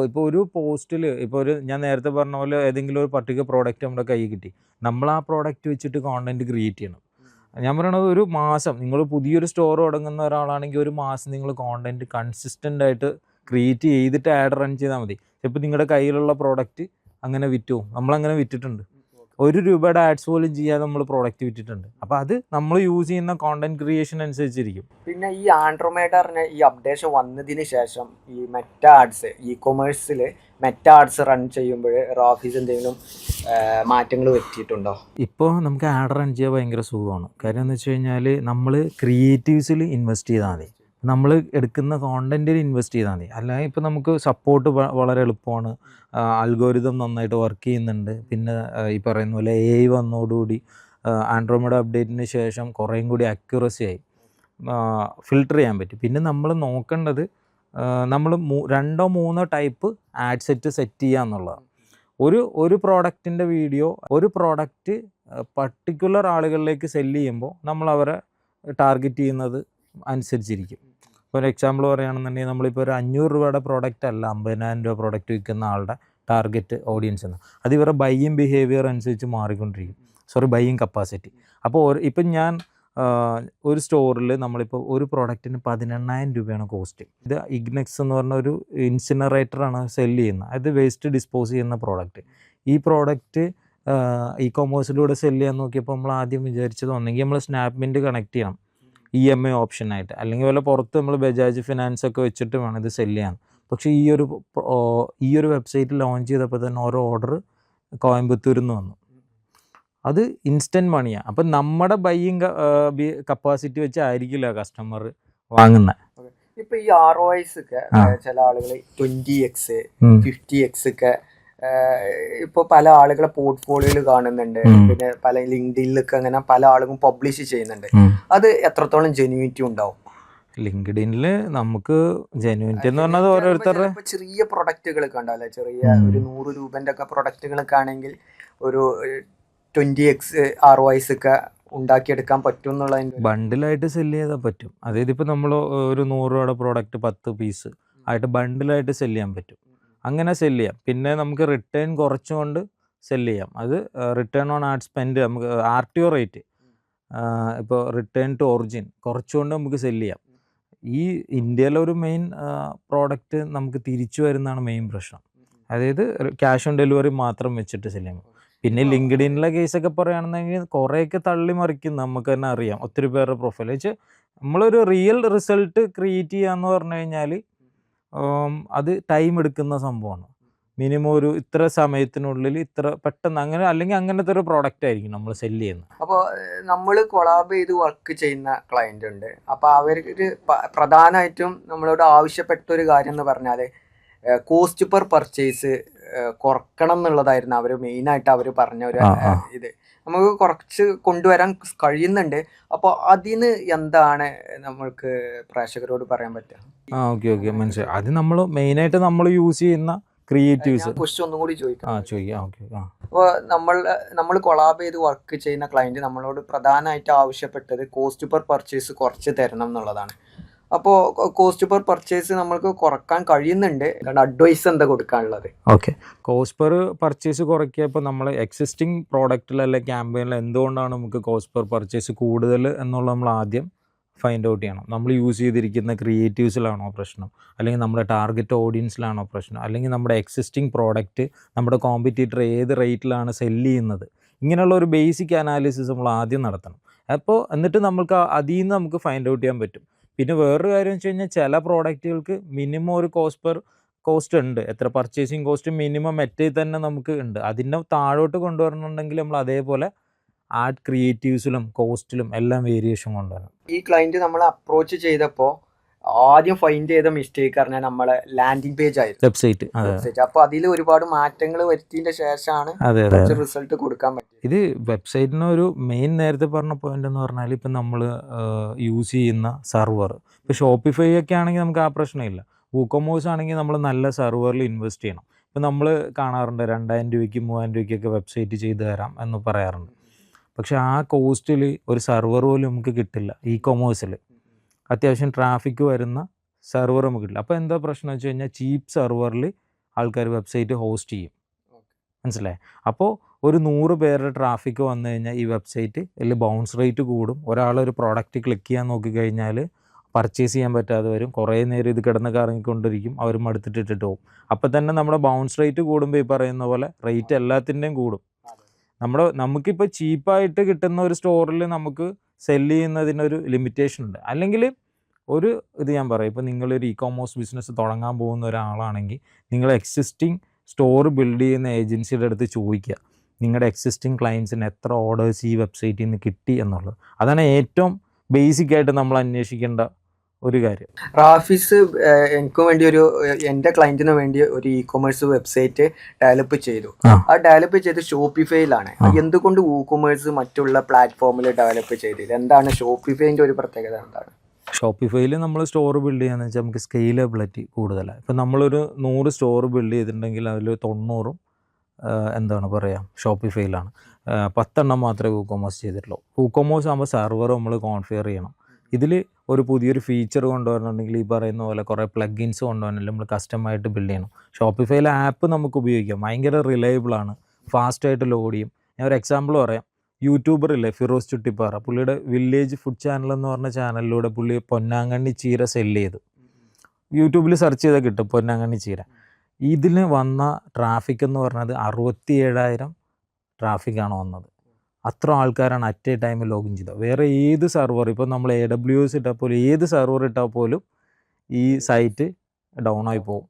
Speaker 1: ഇപ്പോൾ ഒരു പോസ്റ്റിൽ ഇപ്പോൾ ഞാൻ നേരത്തെ പറഞ്ഞ പോലെ ഏതെങ്കിലും ഒരു പർട്ടിക്കുലർ പ്രോഡക്റ്റ് നമ്മുടെ കയ്യിൽ കിട്ടി, നമ്മൾ ആ പ്രോഡക്റ്റ് വെച്ചിട്ട് കോണ്ടന്റ് ക്രിയേറ്റ് ചെയ്യണം. ഞാൻ പറയണത് ഒരു മാസം നിങ്ങൾ പുതിയൊരു സ്റ്റോർ തുടങ്ങുന്ന ഒരാളാണെങ്കിൽ ഒരു മാസം നിങ്ങൾ കോണ്ടന്റ് കൺസിസ്റ്റന്റ് ആയിട്ട് ക്രിയേറ്റ് ചെയ്തിട്ട് ആഡ് റൺ ചെയ്താൽ മതി. ഇപ്പോൾ നിങ്ങളുടെ കയ്യിലുള്ള പ്രോഡക്റ്റ് അങ്ങനെ വിറ്റു, നമ്മളങ്ങനെ വിറ്റിട്ടുണ്ട്. 1 രൂപയുടെ ആഡ്സ് പോലും ചെയ്യാതെ നമ്മൾ പ്രോഡക്റ്റ് വിറ്റിട്ടുണ്ട്. അപ്പോൾ അത് നമ്മൾ യൂസ് ചെയ്യുന്ന കോണ്ടന്റ് ക്രിയേഷൻ അനുസരിച്ചിരിക്കും.
Speaker 2: പിന്നെ ഈ ആൻഡ്രോമേഡറിന് ഈ അപ്ഡേഷൻ വന്നതിന് ശേഷം ഈ മെറ്റ ആഡ്സ് ഇ കൊമേഴ്സിൽ മെറ്റ ആഡ്സ് റൺ ചെയ്യുമ്പോൾ റാഫീസ് എന്തെങ്കിലും മാറ്റങ്ങൾ വരുത്തിയിട്ടുണ്ടോ?
Speaker 1: ഇപ്പോൾ നമുക്ക് ആഡ് റൺ ചെയ്യാൻ ഭയങ്കര സുഖമാണ്. കാര്യം എന്ന് വെച്ച് കഴിഞ്ഞാൽ നമ്മൾ ക്രിയേറ്റീവ്സിൽ ഇൻവെസ്റ്റ് ചെയ്താൽ മതി, നമ്മൾ എടുക്കുന്ന കോണ്ടന്റിൽ ഇൻവെസ്റ്റ് ചെയ്താൽ മതി. അല്ലെങ്കിൽ ഇപ്പോൾ നമുക്ക് സപ്പോർട്ട് വളരെ എളുപ്പമാണ്, അൽഗോരിതം നന്നായിട്ട് വർക്ക് ചെയ്യുന്നുണ്ട്. പിന്നെ ഈ പറയുന്ന പോലെ AI വന്നതോടുകൂടി ആൻഡ്രോമേഡ അപ്ഡേറ്റിന് ശേഷം കുറേയും കൂടി അക്യുറസി ആയി, ഫിൽട്ടർ ചെയ്യാൻ പറ്റും. പിന്നെ നമ്മൾ നോക്കേണ്ടത് നമ്മൾ 2 or 3 ടൈപ്പ് ആഡ് സെറ്റ് ചെയ്യുക എന്നുള്ളതാണ്. ഒരു പ്രോഡക്റ്റിൻ്റെ വീഡിയോ ഒരു പ്രോഡക്റ്റ് പർട്ടിക്കുലർ ആളുകളിലേക്ക് സെല്ല് ചെയ്യുമ്പോൾ നമ്മൾ അവരെ ടാർഗറ്റ് ചെയ്യുന്നത് അനുസരിച്ചിരിക്കും. ഇപ്പോൾ ഒരു എക്സാമ്പിൾ പറയുകയാണെന്നുണ്ടെങ്കിൽ നമ്മളിപ്പോൾ ഒരു 500 രൂപയുടെ പ്രോഡക്റ്റ് അല്ല 50,000 രൂപ പ്രോഡക്റ്റ് വിൽക്കുന്ന ആളുടെ ടാർഗറ്റ് ഓഡിയൻസ് എന്ന്, അത് ഇവരുടെ ബൈയിങ് ബിഹേവിയർ അനുസരിച്ച് മാറിക്കൊണ്ടിരിക്കും. Buying capacity. അപ്പോൾ ഇപ്പം ഞാൻ ഒരു സ്റ്റോറിൽ നമ്മളിപ്പോൾ ഒരു പ്രോഡക്റ്റിന് 18,000 രൂപയാണ് കോസ്റ്റ്. ഇത് ഇഗ്നെക്സ് എന്ന് പറഞ്ഞ ഒരു ഇൻസിനറേറ്ററാണ് സെല്ല് ചെയ്യുന്നത്. അത് വേസ്റ്റ് ഡിസ്പോസ് ചെയ്യുന്ന പ്രോഡക്റ്റ്. ഈ പ്രോഡക്റ്റ് ഇ കൊമേഴ്സിലൂടെ സെല്ല് ചെയ്യാൻ നോക്കിയപ്പോൾ നമ്മൾ ആദ്യം വിചാരിച്ചത് ഒന്നെങ്കിൽ നമ്മൾ സ്നാപ്മിൻറ്റ് കണക്ട് ചെയ്യണം EMI ഓപ്ഷനായിട്ട്, അല്ലെങ്കിൽ വല്ല പുറത്ത് നമ്മൾ ബജാജ് ഫിനാൻസ് ഒക്കെ വെച്ചിട്ട് വേണം ഇത് സെല്ല് ചെയ്യാൻ. പക്ഷേ ഈ ഒരു വെബ്സൈറ്റ് ലോഞ്ച് ചെയ്തപ്പോൾ തന്നെ ഓരോ ഓർഡർ കോയമ്പത്തൂരിൽ നിന്ന് വന്നു. അത് ഇൻസ്റ്റൻറ്റ് മണിയാണ്. അപ്പം നമ്മുടെ ബൈയിങ് കപ്പാസിറ്റി വെച്ച് ആയിരിക്കില്ല കസ്റ്റമർ വാങ്ങുന്നത്.
Speaker 2: ഇപ്പൊ ഈ ROIs ഒക്കെ ചില ആളുകൾ 20x 50x ഒക്കെ ഇപ്പോൾ പല ആളുകളെ പോർട്ട്ഫോളിയോയിൽ കാണുന്നുണ്ട്. പിന്നെ പല ലിങ്ക്ഡിനിലൊക്കെ അങ്ങനെ പല ആളുകളും പബ്ലിഷ് ചെയ്യുന്നുണ്ട്. അത് എത്രത്തോളം ജെന്യൂനിറ്റി ഉണ്ടാവും?
Speaker 1: ലിങ്ക്ഡിനിൽ നമുക്ക് ജെന്യൂനിറ്റി എന്ന് പറഞ്ഞത് ഓരോരുത്തരുടെ
Speaker 2: ചെറിയ പ്രൊഡക്റ്റുകളൊക്കെ ഉണ്ടാവില്ല, ചെറിയ ഒരു 100 രൂപൻ്റെ ഒക്കെ പ്രൊഡക്റ്റുകളൊക്കെ ആണെങ്കിൽ ഒരു 20x ROIs ഒക്കെ ഉണ്ടാക്കിയെടുക്കാൻ പറ്റും എന്നുള്ളതിന്
Speaker 1: ബണ്ടിലായിട്ട് സെല്ല് ചെയ്താൽ പറ്റും. അതായത് ഇപ്പോൾ നമ്മൾ ഒരു 100 രൂപയുടെ പ്രോഡക്റ്റ് 10 പീസ് ആയിട്ട് ബണ്ടിലായിട്ട് സെല്ല് ചെയ്യാൻ പറ്റും. അങ്ങനെ സെല്ല് ചെയ്യാം. പിന്നെ നമുക്ക് റിട്ടേൺ കുറച്ചുകൊണ്ട് സെല്ല് ചെയ്യാം. അത് റിട്ടേൺ ഓൺ ആഡ് സ്പെൻഡ്, നമുക്ക് RTO റേറ്റ്, ഇപ്പോൾ റിട്ടേൺ ടു ഒറിജിൻ കുറച്ചുകൊണ്ട് നമുക്ക് സെല്ല് ചെയ്യാം. ഈ ഇന്ത്യയിലെ ഒരു മെയിൻ പ്രോഡക്റ്റ് നമുക്ക് തിരിച്ചു വരുന്നതാണ് മെയിൻ പ്രശ്നം. അതായത് ക്യാഷ് ഓൺ ഡെലിവറി മാത്രം വെച്ചിട്ട് സെല്ല് ചെയ്യും. പിന്നെ ലിങ്ക്ഡിനിലെ കേസൊക്കെ പറയുകയാണെന്നെങ്കിൽ കുറേയൊക്കെ തള്ളി മറിക്കും, നമുക്ക് തന്നെ അറിയാം. ഒത്തിരി പേരുടെ പ്രൊഫൈൽ വെച്ച് നമ്മളൊരു റിയൽ റിസൾട്ട് ക്രിയേറ്റ് ചെയ്യാന്ന് പറഞ്ഞു കഴിഞ്ഞാൽ അത് ടൈം എടുക്കുന്ന സംഭവമാണ്. മിനിമം ഒരു ഇത്ര സമയത്തിനുള്ളിൽ ഇത്ര പെട്ടെന്ന് അങ്ങനെ, അല്ലെങ്കിൽ അങ്ങനത്തെ ഒരു പ്രോഡക്റ്റ് ആയിരിക്കും നമ്മൾ സെല്ല് ചെയ്യുന്നത്.
Speaker 2: അപ്പോൾ നമ്മൾ കൊളാബ് ചെയ്ത് വർക്ക് ചെയ്യുന്ന ക്ലയൻ്റ് ഉണ്ട്. അപ്പോൾ അവർക്ക് പ്രധാനമായിട്ടും നമ്മളോട് ആവശ്യപ്പെട്ട ഒരു കാര്യം എന്ന് പറഞ്ഞാൽ കോസ്റ്റ് പെർ പർച്ചേസ് കുറക്കണം എന്നുള്ളതായിരുന്നു അവർ മെയിനായിട്ട് അവർ പറഞ്ഞ ഒരു ഇത്. നമുക്ക് കുറച്ച് കൊണ്ടുവരാൻ കഴിയുന്നുണ്ട്. അപ്പോൾ അതിന് എന്താണ് നമ്മൾക്ക് പ്രേക്ഷകരോട് പറയാൻ പറ്റുക?
Speaker 1: ഓക്കെ മനസ്സിലായി. അത് നമ്മൾ മെയിനായിട്ട് നമ്മൾ യൂസ് ചെയ്യുന്ന ക്രിയേറ്റീവ്സ്
Speaker 2: ക്വസ്റ്റ്യൻ ഒന്നും കൂടി ചോദിക്കാം.
Speaker 1: ഓക്കെ.
Speaker 2: അപ്പോൾ നമ്മൾ കൊളാബ് ചെയ്ത് വർക്ക് ചെയ്യുന്ന ക്ലയൻറ്റ് നമ്മളോട് പ്രധാനമായിട്ട് ആവശ്യപ്പെട്ടത് കോസ്റ്റ് പെർ പർച്ചേസ് കുറച്ച് തരണം എന്നുള്ളതാണ്. അപ്പോൾ കോസ്റ്റ് പെർ പർച്ചേസ് നമ്മൾക്ക് കുറക്കാൻ കഴിയുന്നുണ്ട്. അഡ്വൈസ് എന്താ കൊടുക്കാനുള്ളത്?
Speaker 1: ഓക്കെ, കോസ്റ്റ് പെർ പർച്ചേസ് കുറയ്ക്കുക. ഇപ്പോൾ നമ്മൾ എക്സിസ്റ്റിംഗ് പ്രോഡക്റ്റിൽ അല്ലെങ്കിൽ ക്യാമ്പയിനിൽ എന്തുകൊണ്ടാണ് നമുക്ക് കോസ്റ്റ് പെർ പർച്ചേസ് കൂടുതൽ എന്നുള്ളത് നമ്മൾ ആദ്യം ഫൈൻഡ് ഔട്ട് ചെയ്യണം. നമ്മൾ യൂസ് ചെയ്തിരിക്കുന്ന ക്രിയേറ്റീവ്സിലാണോ പ്രശ്നം, അല്ലെങ്കിൽ നമ്മുടെ ടാർഗറ്റ് ഓഡിയൻസിലാണോ പ്രശ്നം, അല്ലെങ്കിൽ നമ്മുടെ എക്സിസ്റ്റിംഗ് പ്രോഡക്റ്റ് നമ്മുടെ കോമ്പറ്റീറ്റർ ഏത് റേറ്റിലാണ് സെല്ല് ചെയ്യുന്നത്, ഇങ്ങനെയുള്ള ഒരു ബേസിക് അനാലിസിസ് നമ്മൾ ആദ്യം നടത്തണം. അപ്പോൾ എന്നിട്ട് നമുക്ക് അതിൽ നിന്ന് നമുക്ക് ഫൈൻഡ് ഔട്ട് ചെയ്യാൻ പറ്റും. പിന്നെ വേറൊരു കാര്യം വെച്ച് കഴിഞ്ഞാൽ ചില പ്രോഡക്റ്റുകൾക്ക് മിനിമം ഒരു കോസ്റ്റ് ഉണ്ട്. എത്ര പർച്ചേസിങ് കോസ്റ്റ് മിനിമം മെറ്റയിൽ തന്നെ നമുക്ക് ഉണ്ട്. അതിൻ്റെ താഴോട്ട് കൊണ്ടുവരണമെന്നുണ്ടെങ്കിൽ നമ്മൾ അതേപോലെ ആഡ് ക്രിയേറ്റീവ്സിലും കോസ്റ്റിലും എല്ലാം വേരിയേഷൻ കൊണ്ടുവരണം.
Speaker 2: ഈ ക്ലയന്റ് നമ്മൾ അപ്രോച്ച് ചെയ്തപ്പോൾ ആദ്യം ഫൈൻഡ് ചെയ്ത മിസ്റ്റേക്ക് പറഞ്ഞാൽ നമ്മളെ ലാൻഡിംഗ് പേജ് ആയിരുന്നു,
Speaker 1: വെബ്സൈറ്റ്.
Speaker 2: അപ്പോൾ അതിൽ ഒരുപാട് മാറ്റങ്ങൾ വരുത്തിയതിന്റെ ശേഷമാണ് റിസൾട്ട് കൊടുക്കാൻ പറ്റും.
Speaker 1: ഇത് വെബ്സൈറ്റിന് ഒരു മെയിൻ നേരത്തെ പറഞ്ഞ പോയിന്റ് എന്ന് പറഞ്ഞാൽ ഇപ്പം നമ്മൾ യൂസ് ചെയ്യുന്ന സെർവർ, ഇപ്പോൾ ഷോപ്പിഫൈ ഒക്കെ ആണെങ്കിൽ നമുക്ക് ആ പ്രശ്നമില്ല. വൂക്കോമേഴ്സ് ആണെങ്കിൽ നമ്മൾ നല്ല സെർവറിൽ ഇൻവെസ്റ്റ് ചെയ്യണം. ഇപ്പം നമ്മൾ കാണാറുണ്ട് 2000 രൂപയ്ക്ക് 3000 രൂപയ്ക്കൊക്കെ വെബ്സൈറ്റ് ചെയ്ത് തരാം എന്ന് പറയാറുണ്ട്. പക്ഷെ ആ കോസ്റ്റിൽ ഒരു സെർവർ പോലും നമുക്ക് കിട്ടില്ല. ഇ കൊമേഴ്സിൽ അത്യാവശ്യം ട്രാഫിക് വരുന്ന സെർവർ നമുക്ക് കിട്ടില്ല. അപ്പോൾ എന്താ പ്രശ്നം വെച്ച് കഴിഞ്ഞാൽ ചീപ്പ് സെർവറിൽ ആൾക്കാർ വെബ്സൈറ്റ് ഹോസ്റ്റ് ചെയ്യും. മനസ്സിലായി? അപ്പോൾ ഒരു 100 പേരുടെ ട്രാഫിക് വന്നു കഴിഞ്ഞാൽ ഈ വെബ്സൈറ്റ് അതിൽ ബൗൺസ് റേറ്റ് കൂടും. ഒരാളൊരു പ്രോഡക്റ്റ് ക്ലിക്ക് ചെയ്യാൻ നോക്കിക്കഴിഞ്ഞാൽ പർച്ചേസ് ചെയ്യാൻ പറ്റാതെ വരും. കുറേ നേരം ഇത് കിടന്ന് കറങ്ങിക്കൊണ്ടിരിക്കും, അവർ മടുത്തിട്ടിട്ട് പോകും. അപ്പോൾ തന്നെ നമ്മുടെ ബൗൺസ് റേറ്റ് കൂടുമ്പോൾ ഈ പറയുന്ന പോലെ റേറ്റ് എല്ലാത്തിൻ്റെയും കൂടും. നമുക്കിപ്പോൾ ചീപ്പായിട്ട് കിട്ടുന്ന ഒരു സ്റ്റോറിൽ നമുക്ക് സെല്ല് ചെയ്യുന്നതിനൊരു ലിമിറ്റേഷൻ ഉണ്ട്. അല്ലെങ്കിൽ ഒരു ഇത് ഞാൻ പറയാം, ഇപ്പോൾ നിങ്ങളൊരു ഇ കോമേഴ്സ് ബിസിനസ് തുടങ്ങാൻ പോകുന്ന ഒരാളാണെങ്കിൽ നിങ്ങൾ എക്സിസ്റ്റിംഗ് സ്റ്റോർ ബിൽഡ് ചെയ്യുന്ന ഏജൻസിയുടെ അടുത്ത് ചോദിക്കുക നിങ്ങളുടെ എക്സിസ്റ്റിംഗ് ക്ലയൻസിന് എത്ര ഓർഡേഴ്സ് ഈ വെബ്സൈറ്റിൽ നിന്ന് കിട്ടി എന്നുള്ളത്. അതാണ് ഏറ്റവും ബേസിക് ആയിട്ട് നമ്മൾ അന്വേഷിക്കേണ്ട ഒരു കാര്യം.
Speaker 2: റാഫീസ് എനിക്ക് വേണ്ടി എൻ്റെ ക്ലയൻറ്റിന് വേണ്ടി ഒരു ഇ കൊമേഴ്സ് വെബ്സൈറ്റ് ഡെവലപ്പ് ചെയ്തു. ആ ഡെവലപ്പ് ചെയ്ത് ഷോപ്പിഫൈയിലാണ്. എന്തുകൊണ്ട് വൂക്കോമേഴ്സ് മറ്റുള്ള പ്ലാറ്റ്ഫോമിൽ ഡെവലപ്പ് ചെയ്തത്? എന്താണ് ഷോപ്പിഫൈൻ്റെ ഒരു പ്രത്യേകത? എന്താണ്
Speaker 1: ഷോപ്പിഫൈയിൽ നമ്മൾ സ്റ്റോർ ബിൽഡ് ചെയ്യാന്ന് വെച്ചാൽ നമുക്ക് സ്കെയിലബിലിറ്റി കൂടുതലാണ്. ഇപ്പം നമ്മളൊരു 100 സ്റ്റോർ ബിൽഡ് ചെയ്തിട്ടുണ്ടെങ്കിൽ അതിൽ 90 എന്താണ് പറയുക ഷോപ്പിഫൈയിലാണ്. 10 മാത്രമേ വൂക്കോമേഴ്സ് ചെയ്തിട്ടുള്ളൂ. വൂക്കോമേഴ്സ് ആകുമ്പോൾ സെർവർ നമ്മൾ കോൺഫിഗർ ചെയ്യണം. ഇതിൽ ഒരു പുതിയൊരു ഫീച്ചർ കൊണ്ടുവരണമെങ്കിൽ ഈ പറയുന്ന പോലെ കുറേ പ്ലഗിൻസ് കൊണ്ടുവരണമെങ്കിൽ നമ്മൾ കസ്റ്റമായിട്ട് ബിൽഡ് ചെയ്യണം. ഷോപ്പിഫൈയിലെ ആപ്പ് നമുക്ക് ഉപയോഗിക്കാം, ഭയങ്കര റിലയബിളാണ്, ഫാസ്റ്റായിട്ട് ലോഡ് ചെയ്യും. ഞാൻ ഒരു എക്സാമ്പിൾ പറയാം. യൂട്യൂബറില്ലേ ഫിറോസ് ചുട്ടിപ്പാറ, പുള്ളിയുടെ വില്ലേജ് ഫുഡ് ചാനൽ എന്ന് പറഞ്ഞ ചാനലിലൂടെ പുള്ളി പൊന്നാങ്കണ്ണി ചീര സെല്ല് ചെയ്തു. യൂട്യൂബിൽ സെർച്ച് ചെയ്താൽ കിട്ടും പൊന്നാങ്കണ്ണി ചീര. ഇതിന് വന്ന ട്രാഫിക് എന്ന് പറഞ്ഞത് 67,000 ട്രാഫിക്കാണ് വന്നത്. അത്ര ആൾക്കാരാണ് അറ്റ് എ ടൈമിൽ ലോഗിൻ ചെയ്തത്. വേറെ ഏത് സെർവർ, ഇപ്പോൾ നമ്മൾ AWS ഇട്ടാൽ പോലും ഏത് സെർവർ ഇട്ടാൽ പോലും ഈ സൈറ്റ് ഡൗൺ ആയി പോകും.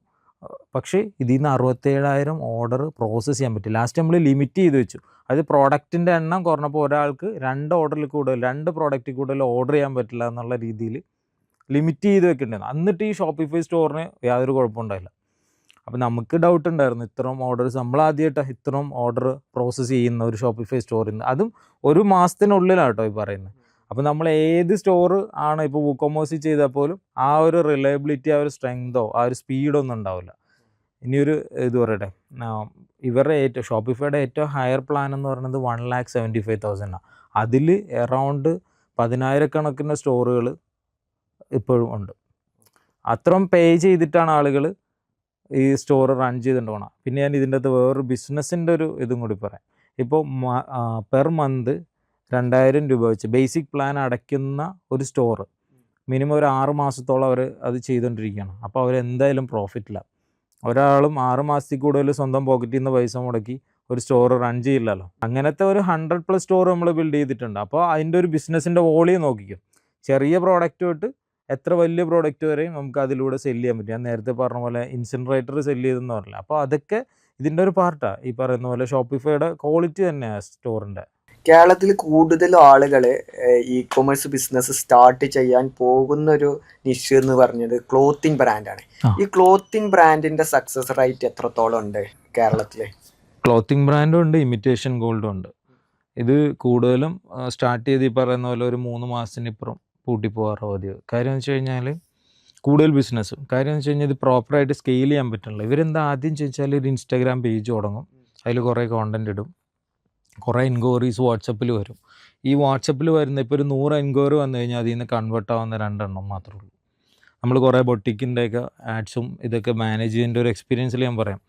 Speaker 1: പക്ഷേ ഇതിൽ നിന്ന് 67,000 ഓർഡർ പ്രോസസ്സ് ചെയ്യാൻ പറ്റും. ലാസ്റ്റ് നമ്മൾ ലിമിറ്റ് ചെയ്ത് വെച്ചു. അത് പ്രോഡക്റ്റിൻ്റെ എണ്ണം കുറഞ്ഞപ്പോൾ ഒരാൾക്ക് 2 ഓർഡറിൽ കൂടുതൽ 2 പ്രോഡക്റ്റിൽ കൂടുതൽ ഓർഡർ ചെയ്യാൻ പറ്റില്ല എന്നുള്ള രീതിയിൽ ലിമിറ്റ് ചെയ്ത് വെക്കേണ്ടത്. എന്നിട്ട് ഈ ഷോപ്പിഫൈ സ്റ്റോറിന് യാതൊരു കുഴപ്പമുണ്ടായില്ല. അപ്പോൾ നമുക്ക് ഡൗട്ട് ഉണ്ടായിരുന്നു, ഇത്രയും ഓർഡേഴ്സ് നമ്മൾ ആദ്യമായിട്ടാണ് ഇത്രയും ഓർഡർ പ്രോസസ്സ് ചെയ്യുന്ന ഒരു ഷോപ്പിഫൈ സ്റ്റോറിൽ നിന്ന്, അതും ഒരു മാസത്തിനുള്ളിലാണ് കേട്ടോ ഈ പറയുന്നത്. അപ്പോൾ നമ്മൾ ഏത് സ്റ്റോർ ആണ് ഇപ്പോൾ വൂക്കോമേഴ്സിൽ ചെയ്താൽ പോലും ആ ഒരു റിലയബിലിറ്റി, ആ ഒരു സ്ട്രെങ്തോ ആ ഒരു സ്പീഡോ ഒന്നും ഉണ്ടാവില്ല. ഇനിയൊരു ഇത് പറയട്ടെ, ഇവരുടെ ഷോപ്പിഫൈയുടെ ഏറ്റവും ഹയർ പ്ലാൻ എന്ന് പറയുന്നത് 1,75,000 അതിൽ എറൗണ്ട് 10,000 സ്റ്റോറുകൾ ഇപ്പോഴും ഉണ്ട്. അത്രയും പേ ചെയ്തിട്ടാണ് ആളുകൾ ഈ സ്റ്റോർ റൺ ചെയ്തിട്ടുണ്ടോണം. പിന്നെ ഞാൻ ഇതിൻ്റെ അകത്ത് വേറൊരു ബിസിനസ്സിൻ്റെ ഒരു ഇതും കൂടി പറയാം. ഇപ്പോൾ പെർ മന്ത് 2,000 രൂപ വെച്ച് ബേസിക് പ്ലാൻ അടയ്ക്കുന്ന ഒരു സ്റ്റോർ മിനിമം ഒരു 6 മാസത്തോളം അവർ അത് ചെയ്തുകൊണ്ടിരിക്കുകയാണ്. അപ്പോൾ അവരെന്തായാലും പ്രോഫിറ്റില്ല. ഒരാളും 6 മാസത്തിൽ കൂടുതൽ സ്വന്തം പോക്കറ്റിൽ നിന്ന് പൈസ മുടക്കി ഒരു സ്റ്റോർ റൺ ചെയ്യില്ലല്ലോ. അങ്ങനത്തെ ഒരു 100+ സ്റ്റോർ നമ്മൾ ബിൽഡ് ചെയ്തിട്ടുണ്ട്. അപ്പോൾ അതിൻ്റെ ഒരു ബിസിനസ്സിൻ്റെ വോളിയം നോക്കിക്കും. ചെറിയ പ്രോഡക്റ്റ് തൊട്ട് എത്ര വലിയ പ്രോഡക്റ്റ് വരെയും നമുക്ക് അതിലൂടെ സെല്ല് ചെയ്യാൻ പറ്റും. ഞാൻ നേരത്തെ പറഞ്ഞ പോലെ ഇൻസിനറേറ്റർ സെല്ല് ചെയ്തെന്ന് പറഞ്ഞില്ല. അപ്പോൾ അതൊക്കെ ഇതിൻ്റെ ഒരു പാർട്ടാണ്. ഈ പറയുന്ന പോലെ ഷോപ്പിഫൈയുടെ ക്വാളിറ്റി തന്നെയാണ് സ്റ്റോറിൻ്റെ.
Speaker 2: കേരളത്തിൽ കൂടുതൽ ആളുകൾ ഇ കൊമേഴ്സ് ബിസിനസ് സ്റ്റാർട്ട് ചെയ്യാൻ പോകുന്ന ഒരു നിഷ് എന്ന് പറഞ്ഞത് ക്ലോത്തിങ് ബ്രാൻഡാണ്. ഈ ക്ലോത്തിങ് ബ്രാൻഡിൻ്റെ സക്സസ് റേറ്റ് എത്രത്തോളം ഉണ്ട് കേരളത്തിൽ?
Speaker 1: ക്ലോത്തിങ് ബ്രാൻഡും ഉണ്ട്, ഇമിറ്റേഷൻ ഗോൾഡും ഉണ്ട്. ഇത് കൂടുതലും സ്റ്റാർട്ട് ചെയ്ത് ഈ പറയുന്ന പോലെ ഒരു 3 മാസത്തിനിപ്പുറം പൂട്ടിപ്പോകാറോ മതിയോ. കാര്യം എന്ന് വെച്ച് കഴിഞ്ഞാൽ കൂടുതൽ ബിസിനസ്സും കാര്യം എന്ന് വെച്ച് കഴിഞ്ഞാൽ ഇത് പ്രോപ്പറായിട്ട് സ്കെയിൽ ചെയ്യാൻ പറ്റില്ല. ഇവരെന്താ ആദ്യം ചോദിച്ചാൽ ഒരു ഇൻസ്റ്റാഗ്രാം പേജ് തുടങ്ങും, അതിൽ കുറേ കോണ്ടൻറ്റ് ഇടും, കുറേ എൻക്വയറീസ് വാട്സപ്പിൽ വരും. ഈ വാട്സപ്പിൽ വരുന്ന ഇപ്പോൾ ഒരു 100 എൻക്വയറി വന്നു കഴിഞ്ഞാൽ അതിൽ നിന്ന് കൺവേർട്ട് ആവുന്ന 2 എണ്ണം മാത്രമേ ഉള്ളൂ. നമ്മൾ കുറേ ബൊട്ടിക്കിൻ്റെയൊക്കെ ആഡ്സും ഇതൊക്കെ മാനേജ് ചെയ്യേണ്ട ഒരു എക്സ്പീരിയൻസിൽ ഞാൻ പറയാം.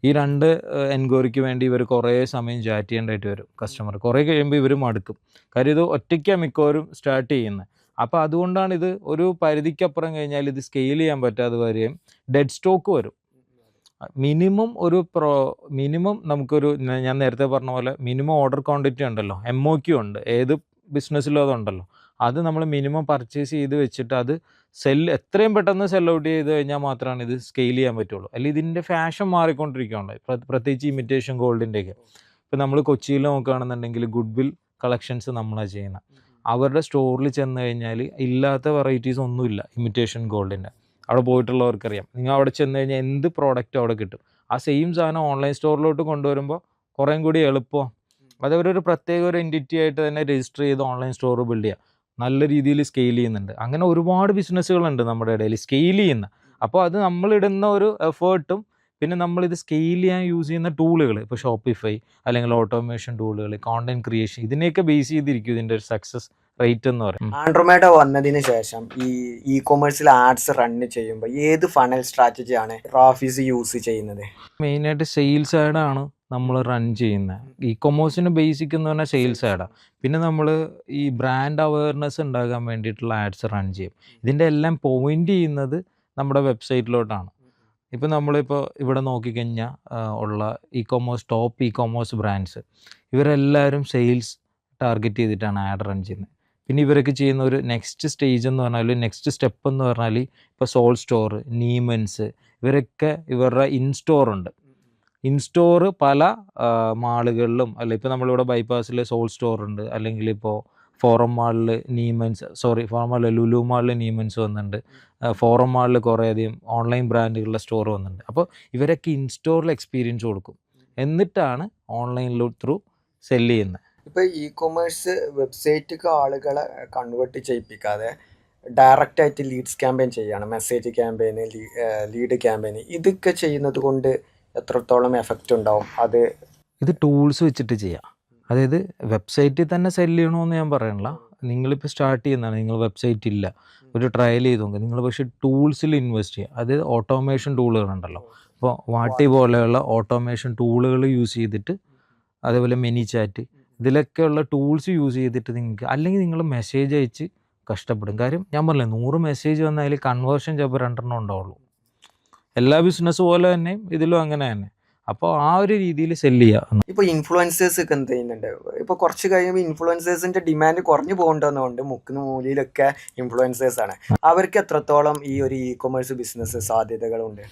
Speaker 1: ഈ 2 എൻക്വയറിക്ക് വേണ്ടി ഇവർ കുറേ സമയം ചാറ്റ് ചെയ്യേണ്ടതായിട്ട് വരും കസ്റ്റമർ. കുറേ കഴിയുമ്പോൾ ഇവർ മടുക്കും. കാര്യം ഇത് ഒറ്റയ്ക്കാണ് മിക്കവരും സ്റ്റാർട്ട് ചെയ്യുന്നത്. അപ്പോൾ അതുകൊണ്ടാണ് ഇത് ഒരു പരിധിക്കപ്പുറം കഴിഞ്ഞാൽ ഇത് സ്കെയിൽ ചെയ്യാൻ പറ്റാതെ വരികയും ഡെഡ് സ്റ്റോക്ക് വരും. മിനിമം നമുക്കൊരു ഞാൻ നേരത്തെ പറഞ്ഞ പോലെ മിനിമം ഓർഡർ ക്വാണ്ടിറ്റി ഉണ്ടല്ലോ, MOQ ഉണ്ട്, ഏത് ബിസിനസ്സിലും അതുണ്ടല്ലോ. അത് നമ്മൾ മിനിമം പർച്ചേസ് ചെയ്ത് വെച്ചിട്ട് അത് എത്രയും പെട്ടെന്ന് സെൽ ഔട്ട് ചെയ്ത് കഴിഞ്ഞാൽ മാത്രമാണ് ഇത് സ്കെയിൽ ചെയ്യാൻ പറ്റുള്ളൂ. അല്ലെങ്കിൽ ഇതിൻ്റെ ഫാഷൻ മാറിക്കൊണ്ടിരിക്കുകയുണ്ടായി, പ്രത്യേകിച്ച് ഇമിറ്റേഷൻ ഗോൾഡിൻ്റെയൊക്കെ. ഇപ്പോൾ നമ്മൾ കൊച്ചിയിൽ നോക്കുകയാണെന്നുണ്ടെങ്കിൽ ഗുഡ്വിൽ കളക്ഷൻസ് നമ്മളാണ് ചെയ്യുന്നത്. അവരുടെ സ്റ്റോറിൽ ചെന്ന് കഴിഞ്ഞാൽ ഇല്ലാത്ത വെറൈറ്റീസ് ഒന്നുമില്ല. ഇമിറ്റേഷൻ ഗോൾഡിൻ്റെ അവിടെ പോയിട്ടുള്ളവർക്കറിയാം. നിങ്ങൾ അവിടെ ചെന്ന് കഴിഞ്ഞാൽ എന്ത് പ്രോഡക്റ്റും അവിടെ കിട്ടും. ആ സെയിം സാധനം ഓൺലൈൻ സ്റ്റോറിലോട്ട് കൊണ്ടുവരുമ്പോൾ കുറേം കൂടി എളുപ്പമാണ്. അതവരൊരു പ്രത്യേക ഒരു എൻറ്റിറ്റി ആയിട്ട് തന്നെ രജിസ്റ്റർ ചെയ്ത് ഓൺലൈൻ സ്റ്റോർ ബിൽഡ് ചെയ്യുക. നല്ല രീതിയിൽ സ്കെയിൽ ചെയ്യുന്നുണ്ട്. അങ്ങനെ ഒരുപാട് ബിസിനസ്സുകളുണ്ട് നമ്മുടെ ഇടയിൽ സ്കെയിൽ ചെയ്യുന്ന. അപ്പോൾ അത് നമ്മളിടുന്ന ഒരു എഫേർട്ടും പിന്നെ നമ്മളിത് സ്കെയിൽ ചെയ്യാൻ യൂസ് ചെയ്യുന്ന ടൂളുകൾ, ഇപ്പോൾ ഷോപ്പിഫൈ അല്ലെങ്കിൽ ഓട്ടോമേഷൻ ടൂളുകൾ, കോണ്ടന്റ് ക്രിയേഷൻ, ഇതിനെയൊക്കെ ബേസ് ചെയ്തിരിക്കും ഇതിൻ്റെ ഒരു സക്സസ് റേറ്റ് എന്ന് പറയും.
Speaker 2: ആൻഡ്രോമേഡ വന്നതിന് ശേഷം ഈ കൊമേഴ്സിൽ ആഡ്സ് റൺ ചെയ്യുമ്പോൾ ഏത് ഫണൽ സ്ട്രാറ്റജിയാണ് റാഫീസ് യൂസ് ചെയ്യുന്നത്?
Speaker 1: മെയിനായിട്ട് സെയിൽസ് ആഡാണ് നമ്മൾ റൺ ചെയ്യുന്നത്. ഇ കൊമേഴ്സിന് ബേസിക് എന്ന് പറഞ്ഞാൽ സെയിൽസ് ആഡാണ്. പിന്നെ നമ്മൾ ഈ ബ്രാൻഡ് അവയർനെസ് ഉണ്ടാകാൻ വേണ്ടിയിട്ടുള്ള ആഡ്സ് റൺ ചെയ്യും. ഇതിൻ്റെ എല്ലാം പോയിൻ്റ് ചെയ്യുന്നത് നമ്മുടെ വെബ്സൈറ്റിലോട്ടാണ്. ഇപ്പോൾ നമ്മളിപ്പോൾ ഇവിടെ നോക്കിക്കഴിഞ്ഞാൽ ഉള്ള ടോപ്പ് ഇ കൊമേഴ്സ് ബ്രാൻഡ്സ് ഇവരെല്ലാവരും സെയിൽസ് ടാർഗറ്റ് ചെയ്തിട്ടാണ് ആഡ് റൺ ചെയ്യുന്നത്. പിന്നെ ഇവരൊക്കെ ചെയ്യുന്ന ഒരു നെക്സ്റ്റ് സ്റ്റേജ് എന്ന് പറഞ്ഞാൽ, നെക്സ്റ്റ് സ്റ്റെപ്പ് എന്ന് പറഞ്ഞാൽ, ഇപ്പോൾ സോൾ സ്റ്റോർ, നീമൻസ്, ഇവരൊക്കെ ഇവരുടെ ഇൻസ്റ്റോർ ഉണ്ട്. ഇൻസ്റ്റോർ പല മാളുകളിലും, അല്ല ഇപ്പോൾ നമ്മളിവിടെ ബൈപ്പാസിൽ സോൾ സ്റ്റോർ ഉണ്ട്, അല്ലെങ്കിൽ ഇപ്പോൾ ഫോറം മാളിൽ ലുലു മാളിൽ നീമൻസ് വന്നിട്ടുണ്ട്, ഫോറം മാളിൽ കുറേയധികം ഓൺലൈൻ ബ്രാൻഡുകളുടെ സ്റ്റോർ വന്നിട്ടുണ്ട്. അപ്പോൾ ഇവരൊക്കെ ഇൻസ്റ്റോറിൽ എക്സ്പീരിയൻസ് കൊടുക്കും, എന്നിട്ടാണ് ഓൺലൈനിൽ ത്രൂ സെല്ല് ചെയ്യുന്നത്.
Speaker 2: ഇപ്പോൾ ഇ കൊമേഴ്സ് വെബ്സൈറ്റിക്ക് ആളുകളെ കൺവേർട്ട് ചെയ്യിപ്പിക്കാതെ ഡയറക്റ്റ് ആയിട്ട് ലീഡ്സ് ക്യാമ്പയിൻ ചെയ്യാണ്, മെസ്സേജ് ക്യാമ്പയിന്, ലീഡ് ക്യാമ്പയിന്, ഇതൊക്കെ ചെയ്യുന്നത് കൊണ്ട് എത്രത്തോളം എഫക്റ്റ് ഉണ്ടാവും?
Speaker 1: ഇത് ടൂൾസ് വെച്ചിട്ട് ചെയ്യാം. അതായത് വെബ്സൈറ്റിൽ തന്നെ സെല്ല് ചെയ്യണമെന്ന് ഞാൻ പറയണില്ല. നിങ്ങളിപ്പോൾ സ്റ്റാർട്ട് ചെയ്യുന്നതാണ്, നിങ്ങൾ വെബ്സൈറ്റ് ഇല്ല, ഒരു ട്രയൽ ചെയ്ത് നോക്കുക. നിങ്ങൾ പക്ഷേ ടൂൾസിൽ ഇൻവെസ്റ്റ് ചെയ്യുക. അതായത് ഓട്ടോമേഷൻ ടൂളുകളുണ്ടല്ലോ, ഇപ്പോൾ വാട്ടി പോലെയുള്ള ഓട്ടോമേഷൻ ടൂളുകൾ യൂസ് ചെയ്തിട്ട്, അതേപോലെ മിനി ചാറ്റ്, ഇതിലൊക്കെയുള്ള ടൂൾസ് യൂസ് ചെയ്തിട്ട് നിങ്ങൾക്ക്, അല്ലെങ്കിൽ നിങ്ങൾ മെസ്സേജ് അയച്ച് കഷ്ടപ്പെടും. കാര്യം ഞാൻ പറഞ്ഞില്ലേ, 100 മെസ്സേജ് വന്നാൽ അതിൽ കൺവേർഷൻ ചിലപ്പോൾ 2 ഉണ്ടാവുള്ളൂ. എല്ലാ ബിസിനസ് പോലെ തന്നെ ഇതിലും അങ്ങനെ തന്നെ. അപ്പോൾ ആ ഒരു രീതിയിൽ സെല്ല് ചെയ്യുക.
Speaker 2: ഇപ്പോൾ ഇൻഫ്ലുവൻസേഴ്സ് ഒക്കെ എന്ത് ചെയ്യുന്നുണ്ട്? ഇപ്പോൾ കുറച്ച് കഴിയുമ്പോൾ ഇൻഫ്ലുവൻസേഴ്സിൻ്റെ ഡിമാൻഡ് കുറഞ്ഞു പോകേണ്ടതുകൊണ്ട് മുക്കിന് മൂലയിലൊക്കെ ഇൻഫ്ലുവൻസേഴ്സാണ്. അവർക്ക് എത്രത്തോളം ഈ ഒരു ഇ കൊമേഴ്സ് ബിസിനസ് സാധ്യതകളുണ്ട്?